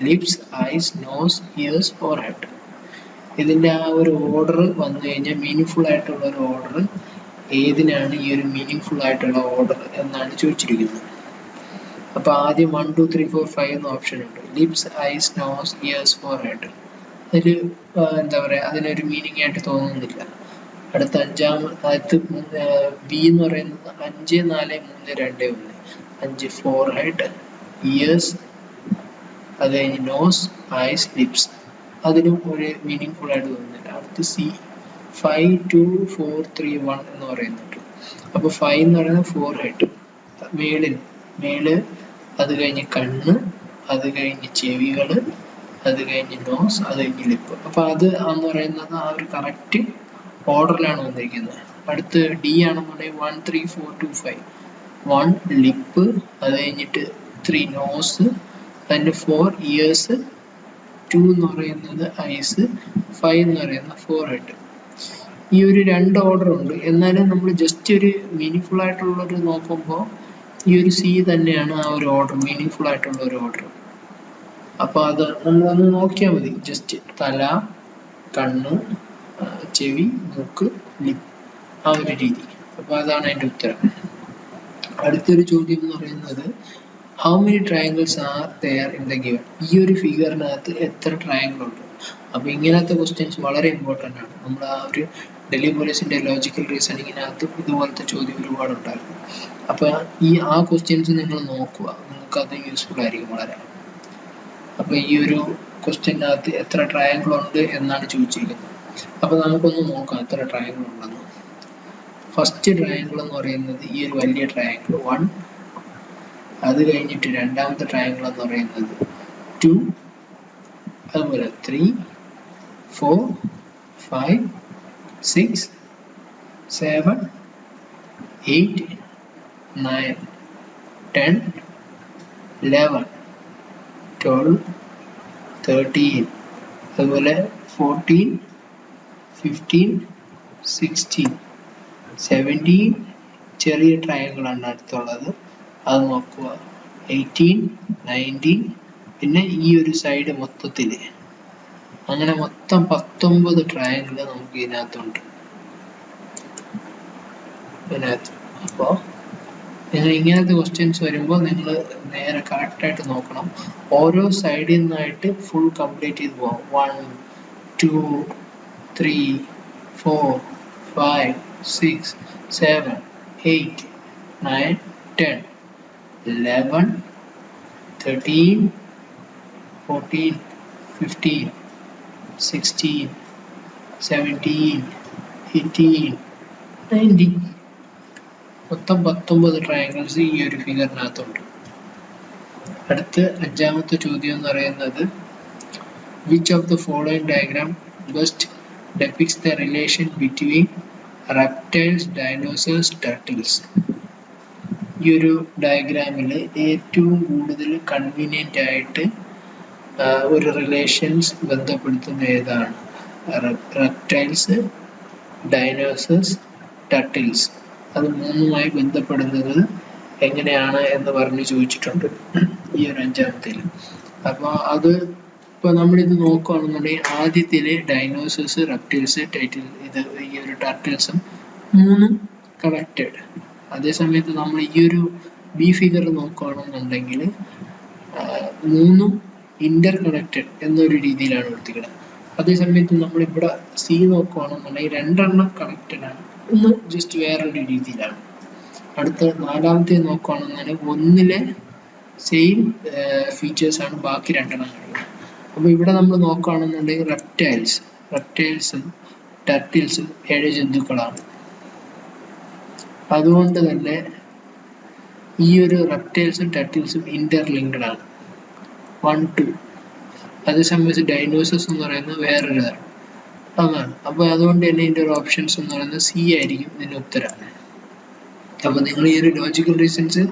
lips, eyes, nose, ears, forehead, ഇതിൻ്റെ ആ ഒരു ഓർഡർ വന്നു കഴിഞ്ഞാൽ മീനിങ് ആയിട്ടുള്ള ഒരു ഓർഡർ ഏതിനാണ് ഈ ഒരു മീനിങ് ആയിട്ടുള്ള ഓർഡർ എന്നാണ് ചോദിച്ചിരിക്കുന്നത്. അപ്പോൾ ആദ്യം 1 2 3 4 5 എന്ന ഓപ്ഷൻ ഉണ്ട്. Lips, eyes, nose, ears, forehead. അതിൽ എന്താ പറയുക, അതിനൊരു മീനിങ് ആയിട്ട് തോന്നുന്നില്ല. അടുത്ത ആദ്യത്തെ ബി എന്ന് പറയുന്നത് 5 4 3 2 1. 5 ഫോർഹെഡ്, ഇയേഴ്സ്, അത് കഴിഞ്ഞ് നോസ്, ഐസ്, ലിപ്സ്. അതിനും ഒരു മീനിങ് ആയിട്ട് തോന്നുന്നില്ല. അടുത്ത് സി 5 2 4 3 1 എന്ന് പറയുന്നുണ്ട്. അപ്പോൾ 5 എന്ന് പറയുന്നത് ഫോർഹെഡ്, മേല്, അത് കഴിഞ്ഞ് കണ്ണ്, അത് കഴിഞ്ഞ് ചെവികൾ, അത് കഴിഞ്ഞ് നോസ്, അത് കഴിഞ്ഞ് ലിപ്പ്. അപ്പോൾ അത് എന്ന് പറയുന്നത് ആ ഒരു കറക്റ്റ് ഓർഡറിലാണ് വന്നിരിക്കുന്നത്. അടുത്ത് ഡി ആണെന്നുണ്ടെങ്കിൽ 1 3 4 2 5. 1 ലിപ്പ്, അത് കഴിഞ്ഞിട്ട് 3 നോസ്, അതിൻ്റെ 4 ഇയേഴ്സ്, 2 എന്ന് പറയുന്നത് ഐസ്, 5 എന്ന് പറയുന്നത് ഫോർഹെഡ്. ഈ ഒരു 2 ഓർഡർ ഉണ്ട്. എന്നാലും നമ്മൾ ജസ്റ്റ് ഒരു മീനിങ് ആയിട്ടുള്ള ഒരു നോക്കുമ്പോൾ ഈ ഒരു സി തന്നെയാണ് ആ ഒരു ഓർഡർ, മീനിങ് ആയിട്ടുള്ള ഒരു ഓർഡർ. അപ്പോൾ അത് നമ്മളൊന്ന് നോക്കിയാൽ മതി. ജസ്റ്റ് തല, കണ്ണ്, ചെവി, മൂക്ക്, ലിപ്പ്, ആ ഒരു രീതി. അപ്പോൾ അതാണ് അതിൻ്റെ ഉത്തരം. അടുത്തൊരു ചോദ്യം എന്ന് പറയുന്നത് how many triangles are there in the given? ഈ ഒരു ഫിഗറിനകത്ത് എത്ര ട്രയാങ്കിൾ ഉണ്ട്? അപ്പോൾ ഇങ്ങനത്തെ ക്വസ്റ്റ്യൻസ് വളരെ ഇമ്പോർട്ടൻ്റ് ആണ്. നമ്മൾ ആ ഒരു ഡൽഹി പോലീസിൻ്റെ ലോജിക്കൽ റീസണിങ്ങിനകത്ത് ഇതുപോലത്തെ ചോദ്യം ഒരുപാട് ഉണ്ടായിരുന്നു. അപ്പോൾ ആ ക്വസ്റ്റ്യൻസ് നിങ്ങൾ നോക്കുക, നിങ്ങൾക്കത് യൂസ്ഫുൾ ആയിരിക്കും വളരെ. അപ്പോൾ ഈ ഒരു ക്വസ്റ്റ്യനകത്ത് എത്ര ട്രയാങ്കിൾ ഉണ്ട് എന്നാണ് ചോദിച്ചിരിക്കുന്നത്. അപ്പോൾ നമുക്കൊന്ന് നോക്കാം എത്ര ട്രയാങ്കിൾ ഉണ്ടെന്ന്. ഫസ്റ്റ് ട്രയാങ്കിൾ എന്ന് പറയുന്നത് ഈ ഒരു വലിയ ട്രയാങ്കിൾ 1. അത് കഴിഞ്ഞിട്ട് രണ്ടാമത്തെ ട്രയാങ്കിൾ എന്ന് പറയുന്നത് 2, അതുപോലെ 3 4 5 6 7 8 9 10 11 12 13, അതുപോലെ 14 15 16 17 ചെറിയ ട്രയാങ്കിൾ ആണ് അടുത്തുള്ളത്, അത് നോക്കുക. 18 19, പിന്നെ ഈ ഒരു സൈഡ് മൊത്തത്തിൽ, അങ്ങനെ മൊത്തം 19 ട്രയാങ്കിൾ നമുക്ക് ഇതിനകത്തുണ്ട്. അപ്പോൾ നിങ്ങൾ ഇങ്ങനത്തെ ക്വസ്റ്റ്യൻസ് വരുമ്പോൾ നിങ്ങൾ നേരെ കറക്റ്റായിട്ട് നോക്കണം. ഓരോ സൈഡിൽ നിന്നായിട്ട് ഫുൾ കംപ്ലീറ്റ് ചെയ്ത് പോകാം. 1 2 3 4 5 6 7 8 9 10 11 13 14 15 16 17 18 19, മൊത്തം 19 ട്രയാങ്കിൾസ് ഈ ഒരു ഫിഗറിനകത്തുണ്ട്. അടുത്ത അഞ്ചാമത്തെ ചോദ്യം എന്ന് പറയുന്നത് which of the following diagram best depicts the relation between reptiles, dinosaurs, turtles? ഈ ഒരു ഡയഗ്രാമിൽ ഏറ്റവും കൂടുതൽ കൺവീനിയൻ്റ് ആയിട്ട് ഒരു റിലേഷൻസ് ബന്ധപ്പെടുത്തുന്ന ഏതാണ്? Reptiles, dinosaurs, turtles. അത് മൂന്നുമായി ബന്ധപ്പെടുന്നത് എങ്ങനെയാണ് എന്ന് പറഞ്ഞ് ചോദിച്ചിട്ടുണ്ട് ഈ ഒരു അഞ്ചാമത്തിൽ. അപ്പോൾ അത് ഇപ്പോൾ നമ്മളിത് നോക്കുകയാണെന്നുണ്ടെങ്കിൽ ആദ്യത്തിൽ ഡൈനോസേഴ്സ്, റെപ്റ്റൈൽസ്, ഈ ഒരു ടർട്ടിൽസും മൂന്നും കണക്റ്റഡ്. അതേസമയത്ത് നമ്മൾ ഈ ഒരു ബി ഫിഗർ നോക്കുകയാണെന്നുണ്ടെങ്കിൽ മൂന്നും ഇന്റർ കണക്റ്റഡ് എന്നൊരു രീതിയിലാണ് എടുത്തിരിക്കുന്നത്. അതേസമയത്ത് നമ്മളിവിടെ സി നോക്കുകയാണെന്നുണ്ടെങ്കിൽ 2 കണക്റ്റഡ് ആണ്, ഒന്ന് ജസ്റ്റ് വേറൊരു രീതിയിലാണ്. അടുത്ത നാലാമത്തെ നോക്കുകയാണെന്നുണ്ടെങ്കിൽ ഒന്നിലെ സെയിം ഫീച്ചേഴ്സ് ആണ് ബാക്കി രണ്ടെണ്ണം കാണിക്കുന്നത്. അപ്പോൾ ഇവിടെ നമ്മൾ നോക്കുകയാണെന്നുണ്ടെങ്കിൽ റെപ്റ്റൈൽസും ടർട്ടിൽസും ജന്തുക്കളാണ്. അതുകൊണ്ട് തന്നെ ഈ ഒരു റെപ്റ്റൈൽസും ടർട്ടിൽസും ഇന്റർലിങ്ക്ഡ് ആണ് 1, 2. അതേസമയത്ത് ഡൈനോസേഴ്സ് എന്ന് പറയുന്നത് വേറൊരിതാണ്. അതാണ്. അപ്പോൾ അതുകൊണ്ട് തന്നെ ഇതിൻ്റെ ഒരു ഓപ്ഷൻസ് എന്ന് പറയുന്നത് സി ആയിരിക്കും ഇതിൻ്റെ ഉത്തരം. അപ്പോൾ നിങ്ങൾ ഈ ഒരു ലോജിക്കൽ റീസൺസ്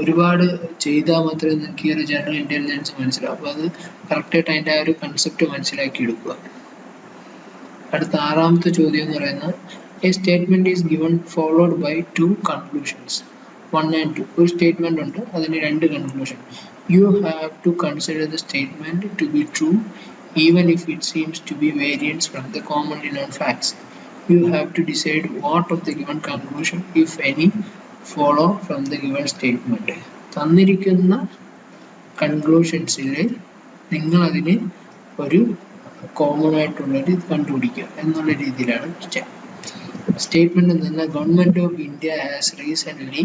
ഒരുപാട് ചെയ്താൽ മാത്രമേ നിങ്ങൾക്ക് ഈ ഒരു ജനറൽ ഇന്റലിജൻസ് മനസ്സിലാവും. അപ്പോൾ അത് കറക്റ്റായിട്ട് അതിൻ്റെ ആ ഒരു കൺസെപ്റ്റ് മനസ്സിലാക്കി എടുക്കുക. അടുത്ത ആറാമത്തെ ചോദ്യം എന്ന് പറയുന്നത് a statement is given followed by 2 conclusions 1 and 2. ഒരു സ്റ്റേറ്റ്മെന്റ് ഉണ്ട്, അതിന് 2 conclusion. You have to consider the statement to be true even if it seems to be variance from the commonly known facts. You have to decide what of the given conclusion, if any, follow from the given statement. തന്നിരിക്കുന്ന കൺക്ലൂഷൻസിൽ നിങ്ങൾ അതിന് ഒരു common ആയിട്ടുള്ളത് കണ്ടുപിടിക്കുക എന്നുള്ള രീതിയിലാണ് statement നിന്ന് government of India has recently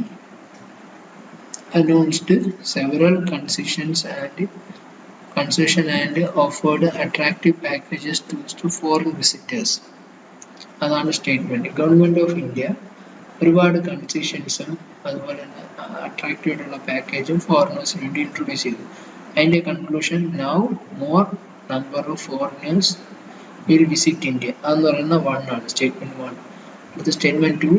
announced several concessions and offered attractive packages to foreign visitors. അതാണ് സ്റ്റേറ്റ്മെന്റ്. ഗവൺമെന്റ് ഓഫ് ഇന്ത്യ ഒരുപാട് കൺസെഷൻസും അതുപോലെ തന്നെ അട്രാക്റ്റീവ് ആയിട്ടുള്ള പാക്കേജും ഫോറിനേഴ്സിന് വേണ്ടി ഇൻട്രൊഡ്യൂസ് ചെയ്തു. അതിന്റെ conclusion now more number of foreigners will visit India എന്ന് പറയുന്ന 1 ആണ് സ്റ്റേറ്റ്മെന്റ് 1. അടുത്ത statement 2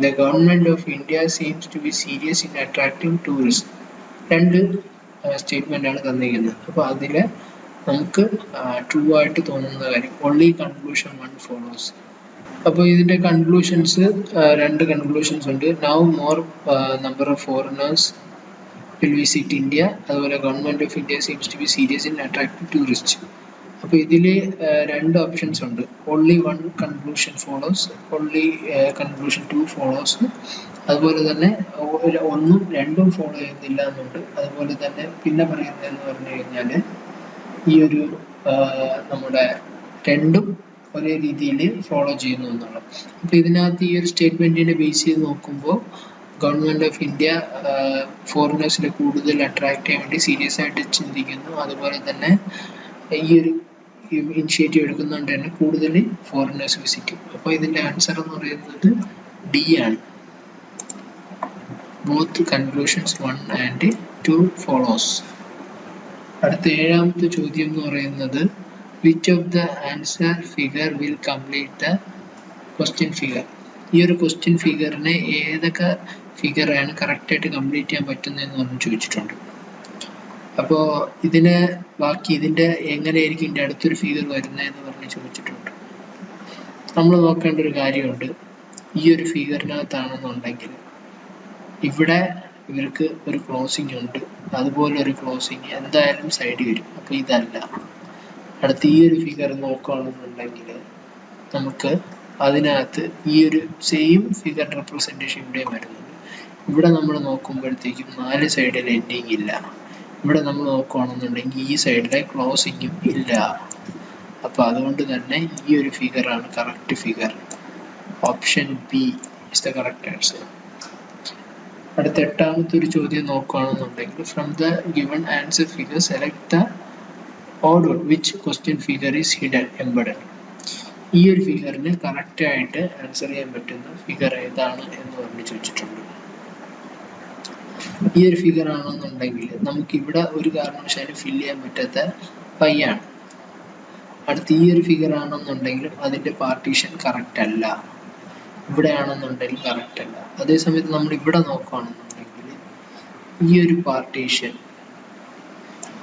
the government of India seems to be serious in attracting tourist. 2 statement ആണ് തന്നിരിക്കുന്നത്. അപ്പോൾ അതിൽ നമുക്ക് ട്രൂ ആയിട്ട് തോന്നുന്ന കാര്യം ഓൺലി കൺക്ലൂഷൻ 1 ഫോളോസ്. അപ്പോൾ ഇതിന്റെ കൺക്ലൂഷൻസ് 2 കൺക്ലൂഷൻസ് ഉണ്ട്. Now more number of foreigners will visit India, അതുപോലെ government of India seems to be serious in attracting tourist. അപ്പോൾ ഇതിൽ 2 ഓപ്ഷൻസ് ഉണ്ട്. Only 1 conclusion follows, only conclusion 2 follows. അതുപോലെ തന്നെ 1ഉം 2ഉം ഫോളോ ചെയ്യുന്നില്ല എന്നുണ്ട്. അതുപോലെ തന്നെ പിന്നെ പറയുന്നതെന്ന് പറഞ്ഞു കഴിഞ്ഞാൽ ഈ ഒരു നമ്മുടെ 2ഉം ഒരേ രീതിയിൽ ഫോളോ ചെയ്യുന്നു എന്നുള്ളത്. അപ്പോൾ ഇതിനകത്ത് ഈ ഒരു സ്റ്റേറ്റ്മെന്റിനെ ബേസ് ചെയ്ത് നോക്കുമ്പോൾ ഗവൺമെന്റ് ഓഫ് ഇന്ത്യ ഫോറിനേഴ്സിനെ കൂടുതൽ അട്രാക്ട് ചെയ്യാൻ വേണ്ടി സീരിയസ് ആയിട്ട് ചിന്തിക്കുന്നു. അതുപോലെ തന്നെ ഈ ഒരു ഇനിഷ്യേറ്റീവ് എടുക്കുന്നുണ്ട് തന്നെ കൂടുതൽ ഫോറിനേഴ്സ് വിസിറ്റ് ചെയ്യും. അപ്പോൾ ഇതിന്റെ ആൻസർ എന്ന് പറയുന്നത് ഡി ആണ്. Both conclusions 1 and 2 follows. അടുത്ത 7ാമത്തെ ചോദ്യം എന്ന് പറയുന്നത് which of the answer figure will complete the question figure. ഈ ഒരു ക്വസ്റ്റ്യൻ ഫിഗറിനെ ഏതൊക്കെ ഫിഗറാണ് കറക്റ്റായിട്ട് കംപ്ലീറ്റ് ചെയ്യാൻ പറ്റുന്നതെന്ന് പറഞ്ഞ് ചോദിച്ചിട്ടുണ്ട്. അപ്പോൾ ഇതിനെ ബാക്കി ഇതിൻ്റെ എങ്ങനെയായിരിക്കും ഇതിൻ്റെ അടുത്തൊരു ഫിഗർ വരുന്നതെന്ന് പറഞ്ഞ് ചോദിച്ചിട്ടുണ്ട്. നമ്മൾ നോക്കേണ്ട ഒരു കാര്യമുണ്ട്. ഈ ഒരു ഫിഗറിനകത്താണെന്നുണ്ടെങ്കിൽ ഇവിടെ ഇവർക്ക് ഒരു ക്ലോസിംഗ് ഉണ്ട്, അതുപോലെ ഒരു ക്ലോസിംഗ് എന്തായാലും സൈഡിൽ വരും. അപ്പോൾ ഇതല്ല. അടുത്ത ഈ ഒരു ഫിഗർ നോക്കുകയാണെന്നുണ്ടെങ്കിൽ നമുക്ക് അതിനകത്ത് ഈ ഒരു സെയിം ഫിഗർ റെപ്രസെൻറ്റേഷൻ ഇവിടെയും വരുന്നുണ്ട്. ഇവിടെ നമ്മൾ നോക്കുമ്പോഴത്തേക്കും 4 സൈഡിൽ എൻഡിങ് ഇല്ല. ഇവിടെ നമ്മൾ നോക്കുകയാണെന്നുണ്ടെങ്കിൽ ഈ സൈഡിലെ ക്ലോസിങ്ങും ഇല്ല. അപ്പോൾ അതുകൊണ്ട് തന്നെ ഈ ഒരു ഫിഗറാണ് correct figure. Option B is the correct answer. അടുത്ത 8ാമത്തെ ഒരു ചോദ്യം നോക്കുകയാണെന്നുണ്ടെങ്കിൽ from the given answer figure select the order which question figure is hidden embedded. ഈ ഒരു ഫിഗറിന് കറക്റ്റായിട്ട് ആൻസർ ചെയ്യാൻ പറ്റുന്ന ഫിഗർ ഏതാണ് എന്ന് പറഞ്ഞ് ചോദിച്ചിട്ടുണ്ട്. ഈ ഒരു ഫിഗർ ആണെന്നുണ്ടെങ്കിൽ നമുക്ക് ഇവിടെ ഒരു കാരണവശാലും ഫില്ല് ചെയ്യാൻ പറ്റാത്ത പൈ ആണ്. അടുത്ത ഈ ഒരു ഫിഗർ ആണെന്നുണ്ടെങ്കിലും അതിന്റെ പാർട്ടീഷൻ കറക്റ്റ് അല്ല. ഇവിടെ ആണെന്നുണ്ടെങ്കിൽ കറക്റ്റ് അല്ല. അതേസമയത്ത് നമ്മൾ ഇവിടെ നോക്കുകയാണെന്നുണ്ടെങ്കിൽ ഈ ഒരു പാർട്ടീഷൻ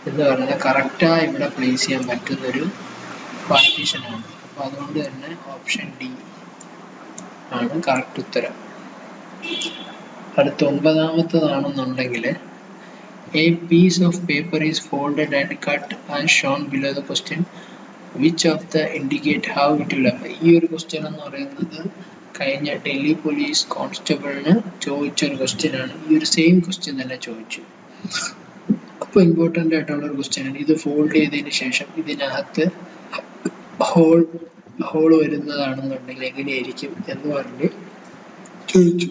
എന്ന് പറയുന്നത് കറക്റ്റായി ഇവിടെ പ്ലേസ് ചെയ്യാൻ പറ്റുന്ന ഒരു പാർട്ടീഷൻ ആണ്. അപ്പോൾ അതുകൊണ്ട് തന്നെ ഓപ്ഷൻ ഡി ആണ് കറക്റ്റ് ഉത്തരം. അടുത്ത 9ാമത്തേതാണെന്നുണ്ടെങ്കിൽ a piece of paper is folded and cut and shown below the question which of the indicate how it will apply. ഈ ഒരു ക്വസ്റ്റ്യൻ എന്ന് പറയുന്നത് കഴിഞ്ഞ ഡൽഹി പോലീസ് കോൺസ്റ്റബിളിന് ചോദിച്ചൊരു ക്വസ്റ്റ്യൻ ആണ്. ഈ ഒരു സെയിം ക്വസ്റ്റ്യൻ തന്നെ ചോദിച്ചു. അപ്പോൾ ഇമ്പോർട്ടൻ്റ് ആയിട്ടുള്ള ഒരു ക്വസ്റ്റ്യൻ ആണ്. ഇത് ഫോൾഡ് ചെയ്തതിന് ശേഷം ഇതിനകത്ത് ഹോൾ വരുന്നതാണെന്നുണ്ടെങ്കിൽ എങ്ങനെയായിരിക്കും എന്ന് പറഞ്ഞ് ചോദിച്ചു.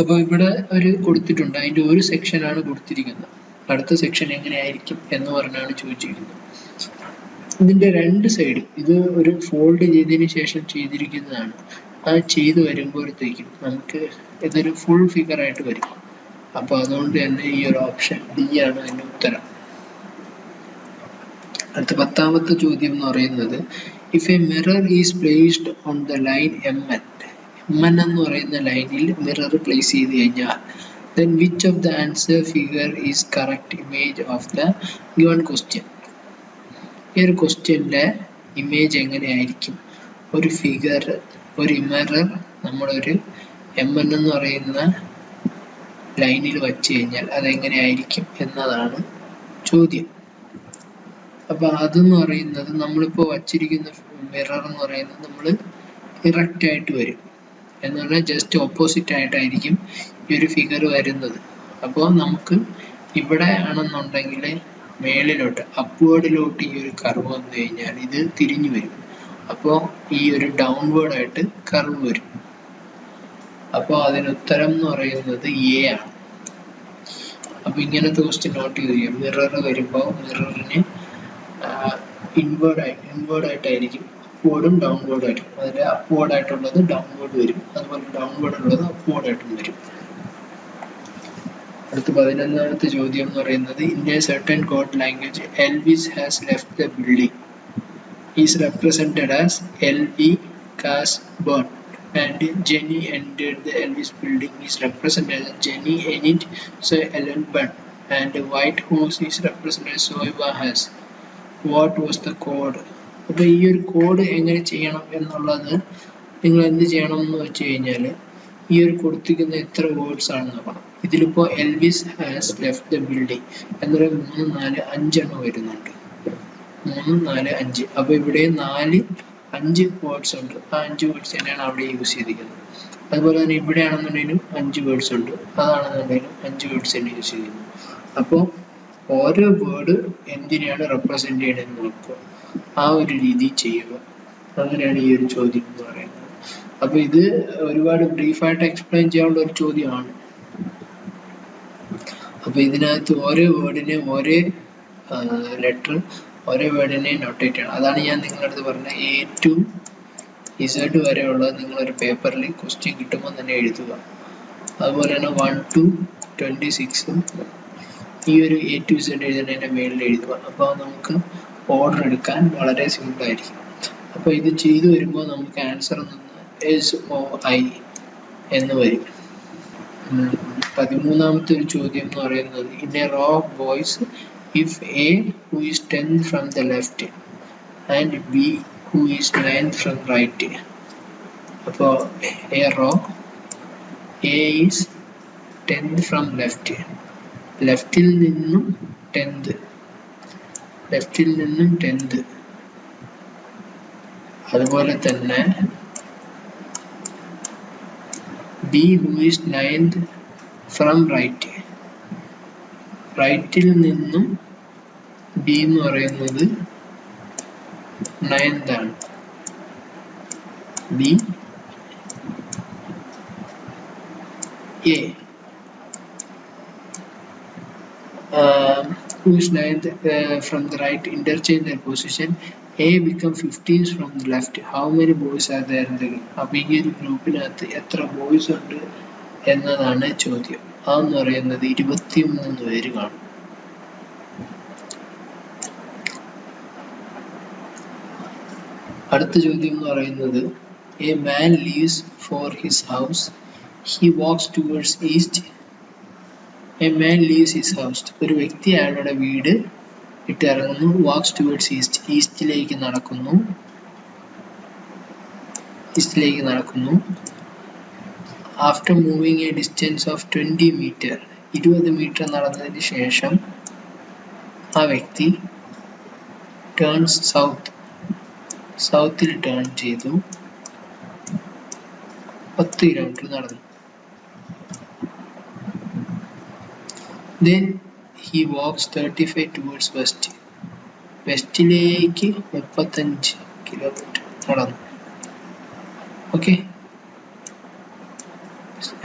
അപ്പോൾ ഇവിടെ ഒരു കൊടുത്തിട്ടുണ്ട്, അതിൻ്റെ ഒരു സെക്ഷനാണ് കൊടുത്തിരിക്കുന്നത്. അടുത്ത സെക്ഷൻ എങ്ങനെയായിരിക്കും എന്ന് പറഞ്ഞാണ് ചോദിച്ചിരിക്കുന്നത്. ഇതിൻ്റെ രണ്ട് സൈഡ് ഇത് ഒരു ഫോൾഡ് ചെയ്തതിന് ശേഷം ചെയ്തിരിക്കുന്നതാണ്. ആ ചെയ്ത് വരുമ്പോഴത്തേക്കും നമുക്ക് ഇതൊരു ഫുൾ ഫിഗർ ആയിട്ട് വരും. അപ്പോൾ അതുകൊണ്ട് തന്നെ ഈ ഒരു ഓപ്ഷൻ ഡി ആണ് അതിൻ്റെ ഉത്തരം. അടുത്ത 10ാമത്തെ ചോദ്യം എന്ന് പറയുന്നത്, if A mirror is placed on the line MN എന്ന് പറയുന്ന ലൈനിൽ മിറർ പ്ലേസ് ചെയ്ത് കഴിഞ്ഞാൽ then which of the answer figure is correct image of the given question? ഈ ഒരു ക്വസ്റ്റ്യനിലെ ഇമേജ് എങ്ങനെയായിരിക്കും? ഒരു ഫിഗർ, ഒരു മിറർ നമ്മളൊരു MN എന്ന് പറയുന്ന ലൈനിൽ വച്ച് കഴിഞ്ഞാൽ അതെങ്ങനെയായിരിക്കും എന്നതാണ് ചോദ്യം. അപ്പൊ അതെന്ന് പറയുന്നത് നമ്മളിപ്പോൾ വച്ചിരിക്കുന്ന മിറർ എന്ന് പറയുന്നത് നമ്മൾ ഇറക്റ്റ് ആയിട്ട് വരും എന്ന് പറഞ്ഞാൽ ജസ്റ്റ് ഓപ്പോസിറ്റ് ആയിട്ടായിരിക്കും ഈ ഒരു ഫിഗർ വരുന്നത്. അപ്പോൾ നമുക്ക് ഇവിടെ ആണെന്നുണ്ടെങ്കിൽ മേളിലോട്ട് അപ്വേർഡിലോട്ട് ഈ ഒരു കർവ് വന്നു കഴിഞ്ഞാൽ ഇത് തിരിഞ്ഞു വരും. അപ്പോൾ ഈ ഒരു ഡൗൺവേർഡ് ആയിട്ട് കർവ് വരും. അപ്പോൾ അതിന് ഉത്തരം എന്ന് പറയുന്നത് എ ആണ്. അപ്പോൾ ഇങ്ങനത്തെ ക്വസ്റ്റ്യൻ നോട്ട് ചെയ്ത് ചെയ്യാം. മിറർ വരുമ്പോൾ മിററിന് ഇൻവേർഡ് ആയിട്ടായിരിക്കും, അപ്വേർഡും ഡൗൺവേർഡും ആയിരിക്കും. അതിൽ അപ്വേർഡ് ആയിട്ടുള്ളത് ഡൗൺവേർഡ് വരും, അതുപോലെ ഡൗൺവേർഡ് ഉള്ളത് അപ്വേർഡ് ആയിട്ടും വരും. അടുത്ത 11ാമത്തെ ചോദ്യം എന്ന് പറയുന്നത്, in a certain code language Elvis has left the building is represented as elvi kas bon and Jenny entered the Elvis building is represented as Jenny Enid so Ellen Bunn and White Horse is represented as Soiva has. What was the code? അപ്പോൾ ഈ ഒരു code എങ്ങനെ ചെയ്യണം എന്നുള്ളത് നിങ്ങൾ എന്ത് ചെയ്യണം എന്ന് വെച്ച് കഴിഞ്ഞാൽ ഈ ഒരു കൊടുത്തിരിക്കുന്ന എത്ര വേർഡ്സ് ആണെന്ന് നോക്കണം. ഇതിലിപ്പോൾ Elvis has left the building എന്നൊരു 3, 4, 5 എണ്ണം വരുന്നുണ്ട്. 3, 4, 5. അപ്പോൾ ഇവിടെ 5 വേർഡ്സ് ഉണ്ട്. ആ 5 വേർഡ്സ് തന്നെയാണ് അവിടെ യൂസ് ചെയ്തിരിക്കുന്നത്. അതുപോലെ തന്നെ ഇവിടെ ആണെന്നുണ്ടെങ്കിലും 5 വേർഡ്സ് ഉണ്ട്, അതാണെന്നുണ്ടെങ്കിലും 5 വേർഡ്സ് തന്നെ യൂസ് ചെയ്യുന്നു. അപ്പോൾ ഓരോ വേർഡ് എന്തിനാണ് റെപ്രസെന്റ് ചെയ്യണമെന്ന് നോക്കുക, ആ ഒരു രീതി ചെയ്യുക. അങ്ങനെയാണ് ഈ ഒരു ചോദ്യം എന്ന് പറയുന്നത്. അപ്പൊ ഇത് ഒരുപാട് ബ്രീഫായിട്ട് എക്സ്പ്ലെയിൻ ചെയ്യാനുള്ള ഒരു ചോദ്യമാണ്. അപ്പൊ ഇതിനകത്ത് ഓരോ വേർഡിനെ ഓരോ ലെറ്റർ ഓരോ വേർഡിനെ നൊട്ടേറ്റ് ചെയ്യണം. അതാണ് ഞാൻ നിങ്ങളുടെ അടുത്ത് പറഞ്ഞ A to Z വരെയുള്ളത് നിങ്ങളൊരു പേപ്പറിൽ ക്വസ്റ്റ്യൻ കിട്ടുമ്പോൾ തന്നെ എഴുതുക. അതുപോലെ തന്നെ 1 to 26 ഈ ഒരു A to Z എഴുതുന്നതിൻ്റെ മേളിൽ എഴുതുക. അപ്പോൾ നമുക്ക് ഓർഡർ എടുക്കാൻ വളരെ സിമ്പിൾ ആയിരിക്കും. അപ്പോൾ ഇത് ചെയ്തു വരുമ്പോൾ നമുക്ക് ആൻസർ നിന്ന് SOI എന്ന് വരും. 13ാമത്തെ ഒരു ചോദ്യം എന്ന് പറയുന്നത്, in a row of boys if A who is 10th from the left and B who is 9th from right. അപ്പോൾ a row A is 10th from left, ലെഫ്റ്റിൽ നിന്നും 10th, ലെഫ്റ്റിൽ നിന്നും 10th. അതുപോലെ തന്നെ B who is 9th from right, റൈറ്റിൽ നിന്നും B എന്ന് പറയുന്നത് 9th ആണ്. B A who is 9th from the right interchange their position. A become 15th from the left. How many boys are there in the group? അപ്പോൾ ഈ ഒരു ഗ്രൂപ്പിനകത്ത് എത്ര boys ഉണ്ട് എന്നതാണ് ചോദ്യം. അതെന്ന് പറയുന്നത് 23 പേര് കാണും. അടുത്ത ചോദ്യം എന്ന് പറയുന്നത്, a man leaves for his house, he wax towards east. A man leaves his house, ഒരു വ്യക്തി അയാളുടെ വീട് ഇട്ട് ഇറങ്ങുന്നു. വാക്സ് ടുവേർഡ്സ് ഈസ്റ്റ്, ഈസ്റ്റിലേക്ക് നടക്കുന്നു, ഈസ്റ്റിലേക്ക് നടക്കുന്നു. After moving a distance of 20 metre, 20 metre നടന്നതിന് ശേഷം ആ വ്യക്തി ടേൺസ് സൗത്ത്, സൗത്തിൽ ടേൺ ചെയ്തു, 10 കിലോമീറ്റർ നടന്നു. Then he walks 35 towards west, വെസ്റ്റിലേക്ക് 35 kilometre നടന്നു. Okay,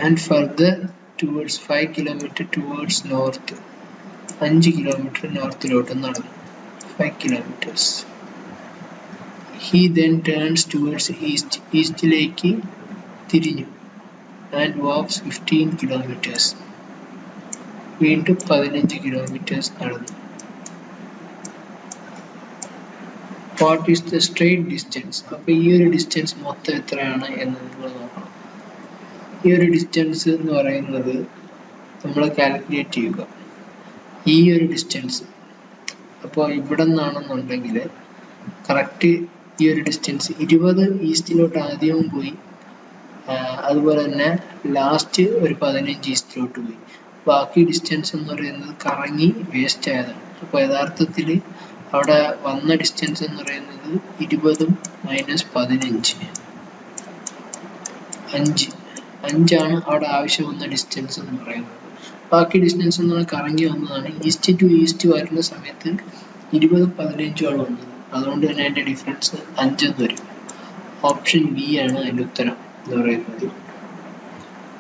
and further towards 5 kilometer towards north. 5 kilometer നോർത്തിലോട്ട് നടന്നു. 5 kilometers. He then turns towards east. ഈസ്റ്റിലേക്ക് തിരിഞ്ഞു. And walks 15 kilometers. വീണ്ടും 15 kilometers നടന്നു. What is the straight distance? അപ്പോൾ ഈ ഒരു ഡിസ്റ്റൻസ് മൊത്തം എത്രയാണ് എന്ന് നിങ്ങൾ നോക്കണം. ഈ ഒരു ഡിസ്റ്റൻസ് എന്ന് പറയുന്നത് നമ്മൾ കാൽക്കുലേറ്റ് ചെയ്യുക. ഈ ഒരു ഡിസ്റ്റൻസ് അപ്പോൾ ഇവിടെ നിന്നാണെന്നുണ്ടെങ്കിൽ കറക്റ്റ് ഈ ഒരു ഡിസ്റ്റൻസ് 20 ഈസ്റ്റിലോട്ട് ആദ്യവും പോയി, അതുപോലെ തന്നെ ലാസ്റ്റ് ഒരു 15 ഈസ്റ്റിലോട്ട് പോയി. ബാക്കി ഡിസ്റ്റൻസ് എന്ന് പറയുന്നത് കറങ്ങി വേസ്റ്റ് ആയതാണ്. അപ്പോൾ യഥാർത്ഥത്തിൽ അവിടെ വന്ന ഡിസ്റ്റൻസ് എന്ന് പറയുന്നത് 20 മൈനസ് 15 5 അവിടെ ആവശ്യം വന്ന ഡിസ്റ്റൻസ് എന്ന് പറയുന്നത്. ബാക്കി ഡിസ്റ്റൻസ് എന്ന് പറഞ്ഞാൽ കറങ്ങി വന്നതാണ്. ഈസ്റ്റ് ടു ഈസ്റ്റ് വരുന്ന സമയത്ത് 20 15 വന്നത്. അതുകൊണ്ട് തന്നെ അതിൻ്റെ ഡിഫറൻസ് 5 എന്ന് വരും. ഓപ്ഷൻ ബി ആണ് അതിൻ്റെ ഉത്തരം എന്ന് പറയുന്നത്.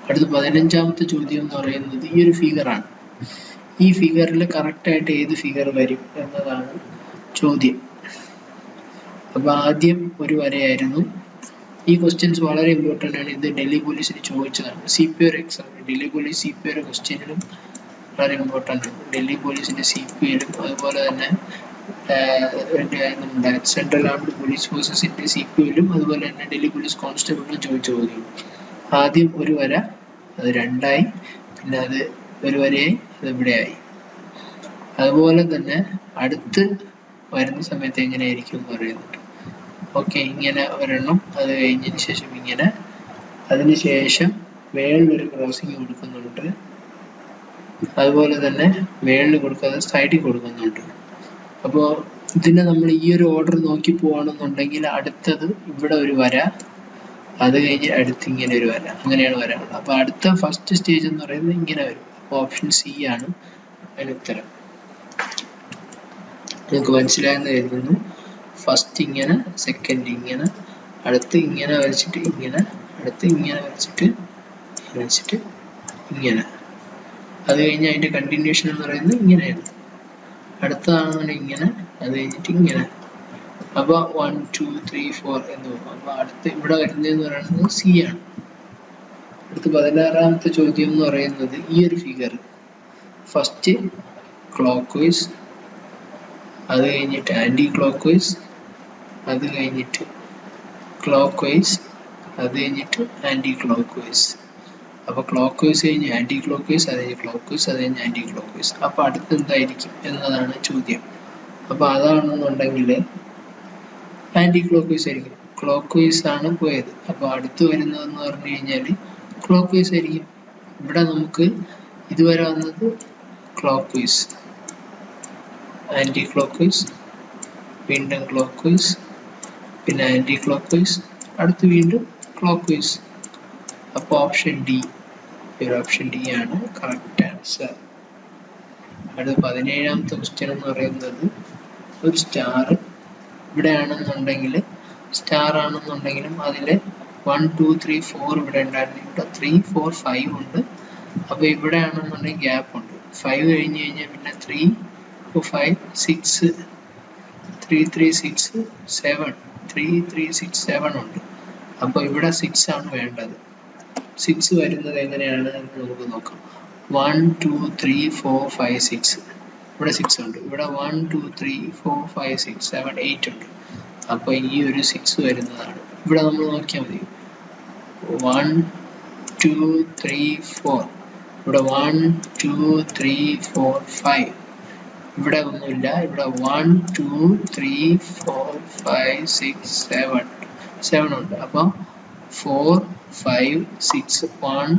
അടുത്ത 15ാമത്തെ ചോദ്യം എന്ന് പറയുന്നത് ഈ ഒരു ഫിഗറാണ്. ഈ ഫിഗറിൽ കറക്റ്റായിട്ട് ഏത് ഫിഗർ വരും എന്നതാണ് ചോദ്യം. അപ്പോൾ ആദ്യം ഒരു വരയായിരുന്നു. ഈ ക്വസ്റ്റ്യൻസ് വളരെ ഇമ്പോർട്ടൻ്റ് ആണ്. ഇത് ഡൽഹി പോലീസിന് ചോദിച്ചതാണ്. CPO exam, Delhi police CPO ക്വസ്റ്റ്യനിലും വളരെ ഇമ്പോർട്ടൻ്റ് ആണ്. ഡൽഹി പോലീസിൻ്റെ CPO-ലും അതുപോലെ തന്നെ നമ്മുടെ സെൻട്രൽ ആംഡ് പോലീസ് ഫോഴ്സസിൻ്റെ CPO-ലും അതുപോലെ തന്നെ ഡൽഹി പോലീസ് കോൺസ്റ്റബിളിലും ചോദിച്ച ചോദ്യം. ആദ്യം ഒരു വര, അത് 2 പിന്നെ അത് ഒരു വരയായി, അത് ഇവിടെയായി. അതുപോലെ തന്നെ അടുത്ത് വരുന്ന സമയത്ത് എങ്ങനെയായിരിക്കും എന്ന് പറയുന്നുണ്ട്. ഓക്കെ, ഇങ്ങനെ ഒരെണ്ണം, അത് കഴിഞ്ഞതിന് ശേഷം ഇങ്ങനെ, അതിനുശേഷം മേളിലൊരു ക്രോസിങ് കൊടുക്കുന്നുണ്ട്. അതുപോലെ തന്നെ മേളിൽ കൊടുക്കാതെ സൈഡിൽ കൊടുക്കുന്നുണ്ട്. അപ്പോൾ ഇതിനെ നമ്മൾ ഈ ഒരു ഓർഡർ നോക്കി പോവാണെന്നുണ്ടെങ്കിൽ അടുത്തത് ഇവിടെ ഒരു വര, അത് കഴിഞ്ഞ് അടുത്ത് ഇങ്ങനെ ഒരു വര, അങ്ങനെയാണ് വരാനുള്ളത്. അപ്പോൾ അടുത്ത ഫസ്റ്റ് സ്റ്റേജ് എന്ന് പറയുന്നത് ഇങ്ങനെ വരും. അപ്പോൾ ഓപ്ഷൻ സി ആണ് അതിന് ഉത്തരം. നിങ്ങൾക്ക് മനസ്സിലായെന്ന് കരുതുന്നു. ഫസ്റ്റ് ഇങ്ങനെ, സെക്കൻഡ് ഇങ്ങനെ, അടുത്ത് ഇങ്ങനെ വരച്ചിട്ട് ഇങ്ങനെ, അടുത്ത് ഇങ്ങനെ വരച്ചിട്ട് ഇങ്ങനെ, അത് കഴിഞ്ഞ് അതിൻ്റെ കണ്ടിന്യൂഷൻ എന്ന് പറയുന്നത് ഇങ്ങനെയാണ്. അടുത്തതാണെന്നുണ്ടെങ്കിൽ ഇങ്ങനെ, അത് കഴിഞ്ഞിട്ട് ഇങ്ങനെ. അപ്പോൾ 1 2 3 4 എന്ന് പോകും. അപ്പോൾ അടുത്ത് ഇവിടെ വരുന്നതെന്ന് പറയുന്നത് സി ആണ്. അടുത്ത 16ാമത്തെ ചോദ്യം എന്ന് പറയുന്നത് ഈ ഒരു ഫിഗർ ഫസ്റ്റ് ക്ലോക്ക് വൈസ്, അത് കഴിഞ്ഞിട്ട് ആൻറ്റി ക്ലോക്ക് വൈസ്, അത് കഴിഞ്ഞിട്ട് ക്ലോക്ക് വൈസ്, അത് കഴിഞ്ഞിട്ട് ആൻറ്റി ക്ലോക്ക് വൈസ്. അപ്പോൾ ക്ലോക്ക് വൈസ് കഴിഞ്ഞ് ആൻറ്റി ക്ലോക്ക് വൈസ്, അത് കഴിഞ്ഞ് ക്ലോക്ക് വൈസ്, അത് കഴിഞ്ഞ് ആൻറ്റി ക്ലോക്ക് വൈസ്. അപ്പോൾ അടുത്ത് എന്തായിരിക്കും എന്നതാണ് ചോദ്യം. അപ്പോൾ അതാണെന്നുണ്ടെങ്കിൽ ആൻറ്റി ക്ലോക്ക് വൈസ് ആയിരിക്കും. ക്ലോക്ക് വൈസ് ആണ് പോയത്. അപ്പോൾ അടുത്ത് വരുന്നതെന്ന് പറഞ്ഞു കഴിഞ്ഞാൽ ക്ലോക്ക് വൈസ് ആയിരിക്കും. ഇവിടെ നമുക്ക് ഇതുവരെ വന്നത് clockwise, anticlockwise, വീണ്ടും ക്ലോക്ക് വൈസ്, പിന്നെ ആൻറ്റി ക്ലോക്ക് വൈസ്, അടുത്ത് വീണ്ടും ക്ലോക്ക് വൈസ്. അപ്പോൾ ഓപ്ഷൻ ഡി, ഓപ്ഷൻ ഡി ആണ് കറക്റ്റ് ആൻസർ. അടുത്ത 17ാമത്തെ ക്വസ്റ്റ്യൻ എന്ന് പറയുന്നത് ഒരു സ്റ്റാർ ഇവിടെ ആണെന്നുണ്ടെങ്കിൽ, സ്റ്റാർ ആണെന്നുണ്ടെങ്കിലും അതിൽ 1 2 3 4 ഇവിടെ ഉണ്ടായിരുന്നു. ഇവിടെ 3 4 5 ഉണ്ട്. അപ്പോൾ ഇവിടെ ആണെന്നുണ്ടെങ്കിൽ ഗ്യാപ്പ് ഉണ്ട്. 5 കഴിഞ്ഞ് കഴിഞ്ഞാൽ പിന്നെ 3 4 5 6 3 3 6 7 3 3 6 7 ഉണ്ട്. അപ്പോൾ ഇവിടെ 6 ആണ് വേണ്ടത്. 6 വരുന്നത് എങ്ങനെയാണ് എന്ന് നമുക്ക് നോക്കാം. 1 2 3 4 5 6 ഇവിടെ 6 ഉണ്ട്. ഇവിടെ 1 2 3 4 5 6 7 8 ഉണ്ട്. അപ്പോൾ ഈ ഒരു 6 വരുന്നതാണ്. ഇവിടെ നമ്മൾ നോക്കിയാൽ മതി. 1 2 3 4 ഇവിടെ 1 2 3 4 5 ഇവിടെ ഒന്നുമില്ല. ഇവിടെ 1 2 3 4 5 6 7 ഉണ്ട്. അപ്പോൾ 4 5 6 1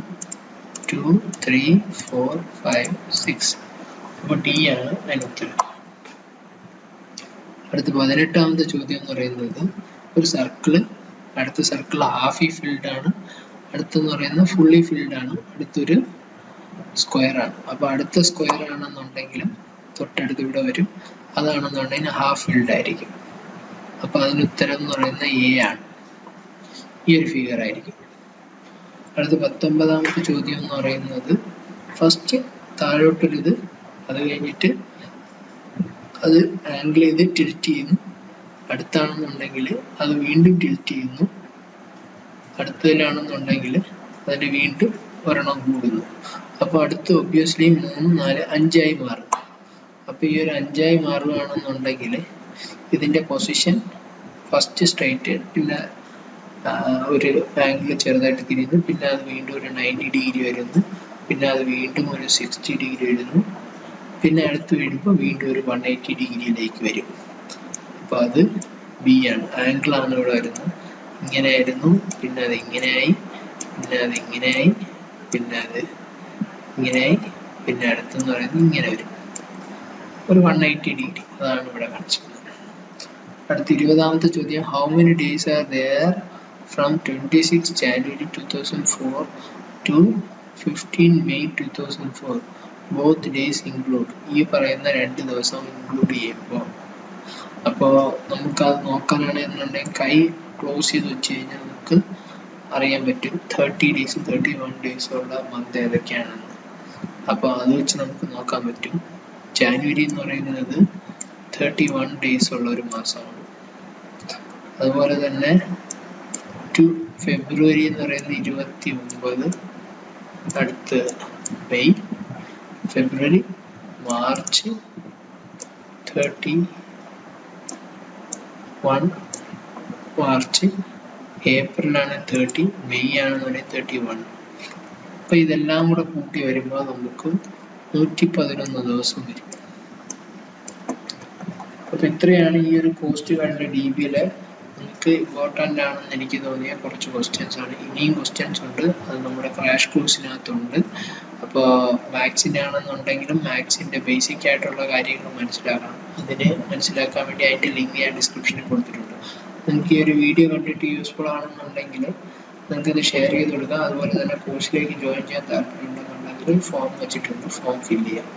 2 3 4 5 6. അപ്പോൾ ഡി ആണ് അതിന് ഉത്തരം. അടുത്ത 18ാമത്തെ ചോദ്യം എന്ന് പറയുന്നത് ഒരു സർക്കിള്, അടുത്ത സർക്കിൾ ഹാഫി ഫിൽഡ് ആണ്, അടുത്തെന്ന് പറയുന്നത് ഫുള്ളി ഫിൽഡ് ആണ്, അടുത്തൊരു സ്ക്വയർ ആണ്. അപ്പോൾ അടുത്ത സ്ക്വയർ ആണെന്നുണ്ടെങ്കിലും തൊട്ടടുത്ത് ഇവിടെ വരും, അതാണെന്നുണ്ടെങ്കിൽ ഹാഫ് ഫിൽഡ് ആയിരിക്കും. അപ്പോൾ അതിന് ഉത്തരം എന്ന് പറയുന്നത് എ ആണ്. ഈ ഒരു ഫിഗർ ആയിരിക്കും. അടുത്ത 19ാമത്തെ ചോദ്യം എന്ന് പറയുന്നത് ഫസ്റ്റ് താഴോട്ടൊരിത്, അത് കഴിഞ്ഞിട്ട് അത് ആംഗിൾ ചെയ്ത് ടിൽറ്റ് ചെയ്യുന്നു, അടുത്താണെന്നുണ്ടെങ്കിൽ അത് വീണ്ടും ടിൽറ്റ് ചെയ്യുന്നു, അടുത്തതിലാണെന്നുണ്ടെങ്കിൽ അതിന് വീണ്ടും ഒരെണ്ണം കൂടുന്നു. അപ്പോൾ അടുത്ത് ഒബ്വിയസ്ലി 3, 4, 5 ആയി മാറും. അപ്പോൾ ഈ ഒരു 5 ആയി മാറുകയാണെന്നുണ്ടെങ്കിൽ ഇതിൻ്റെ പൊസിഷൻ ഫസ്റ്റ് സ്ട്രൈറ്റ്, പിന്നെ ഒരു ആംഗിൾ ചെറുതായിട്ട് തിരിയുന്നു, പിന്നെ അത് വീണ്ടും ഒരു 90 ഡിഗ്രി വരുന്നു, പിന്നെ അത് വീണ്ടും ഒരു 60 ഡിഗ്രി വരുന്നു, പിന്നെ അടുത്ത് വീഴുമ്പോൾ വീണ്ടും ഒരു 180 ഡിഗ്രിയിലേക്ക് വരും. അപ്പോൾ അത് ബി ആണ്, ആംഗിളാണ് ഇവിടെ വരുന്നത്. ഇങ്ങനെയായിരുന്നു, പിന്നെ അത് ഇങ്ങനെയായി, പിന്നെ അത് ഇങ്ങനെയായി, പിന്നെ അത് ഇങ്ങനെയായി, പിന്നെ അടുത്തെന്ന് പറയുന്നത് ഇങ്ങനെ വരും, ഒരു 180 ഡിഗ്രി. അതാണ് ഇവിടെ കാണിച്ചത്. അടുത്ത 20ാമത്തെ ചോദ്യം, how many days are there from 26 January 2004 to 15 May 2004 both days include. ഈ പറയുന്ന 2 ദിവസം ഇൻക്ലൂഡ് ചെയ്യുമ്പോൾ, അപ്പോൾ നമുക്കത് നോക്കാനാണെന്നുണ്ടെങ്കിൽ കൈ ക്ലോസ് ചെയ്ത് വെച്ച് കഴിഞ്ഞാൽ നമുക്ക് അറിയാൻ പറ്റും 30 ഡേയ്സ് 31 ഡേയ്സ് ഉള്ള മന്ത് ഏതൊക്കെയാണെന്ന്. അപ്പോൾ അത് വെച്ച് നമുക്ക് നോക്കാൻ പറ്റും. ജാനുവരി എന്ന് പറയുന്നത് 31 ഡേയ്സ് ഉള്ള ഒരു മാസമാണ്. അതുപോലെ തന്നെ ഫെബ്രുവരി എന്ന് പറയുന്നത് 29, അടുത്ത് മെയ്, ഫെബ്രുവരി, മാർച്ച് 31, മാർച്ച്, ഏപ്രിലാണ് 30, മെയ് ആണെന്നുണ്ടെങ്കിൽ 31. അപ്പോൾ ഇതെല്ലാം കൂടെ കൂട്ടി വരുമ്പോൾ നമുക്ക് 111 ദിവസം വരും. അപ്പോൾ ഇത്രയാണ് ഈ ഒരു പോസ്റ്റ് വാല്യൂ DBയിലെ നമുക്ക് ഇമ്പോർട്ടൻ്റ് ആണെന്ന് എനിക്ക് തോന്നിയ കുറച്ച് ക്വസ്റ്റ്യൻസ് ആണ്. ഇനിയും ക്വസ്റ്റ്യൻസ് ഉണ്ട്, അത് നമ്മുടെ ക്രാഷ് കോഴ്സിനകത്തുണ്ട്. അപ്പോൾ മാത്സിൻ്റെ ആണെന്നുണ്ടെങ്കിലും മാത്സിൻ്റെ ബേസിക് ആയിട്ടുള്ള കാര്യങ്ങൾ മനസ്സിലാക്കണം. അതിന് മനസ്സിലാക്കാൻ വേണ്ടി അതിൻ്റെ ലിങ്ക് ഞാൻ ഡിസ്ക്രിപ്ഷനിൽ കൊടുത്തിട്ടുണ്ട്. നിങ്ങൾക്ക് ഈ ഒരു വീഡിയോ കണ്ടിട്ട് യൂസ്ഫുൾ ആണെന്നുണ്ടെങ്കിൽ നിങ്ങൾക്കിത് ഷെയർ ചെയ്ത് കൊടുക്കുക. അതുപോലെ തന്നെ കോഴ്സിലേക്ക് ജോയിൻ ചെയ്യാൻ താല്പര്യമുണ്ടെന്നുണ്ടെങ്കിൽ ഫോം വെച്ചിട്ടുണ്ട്, ഫോം ഫില്ല് ചെയ്യാം.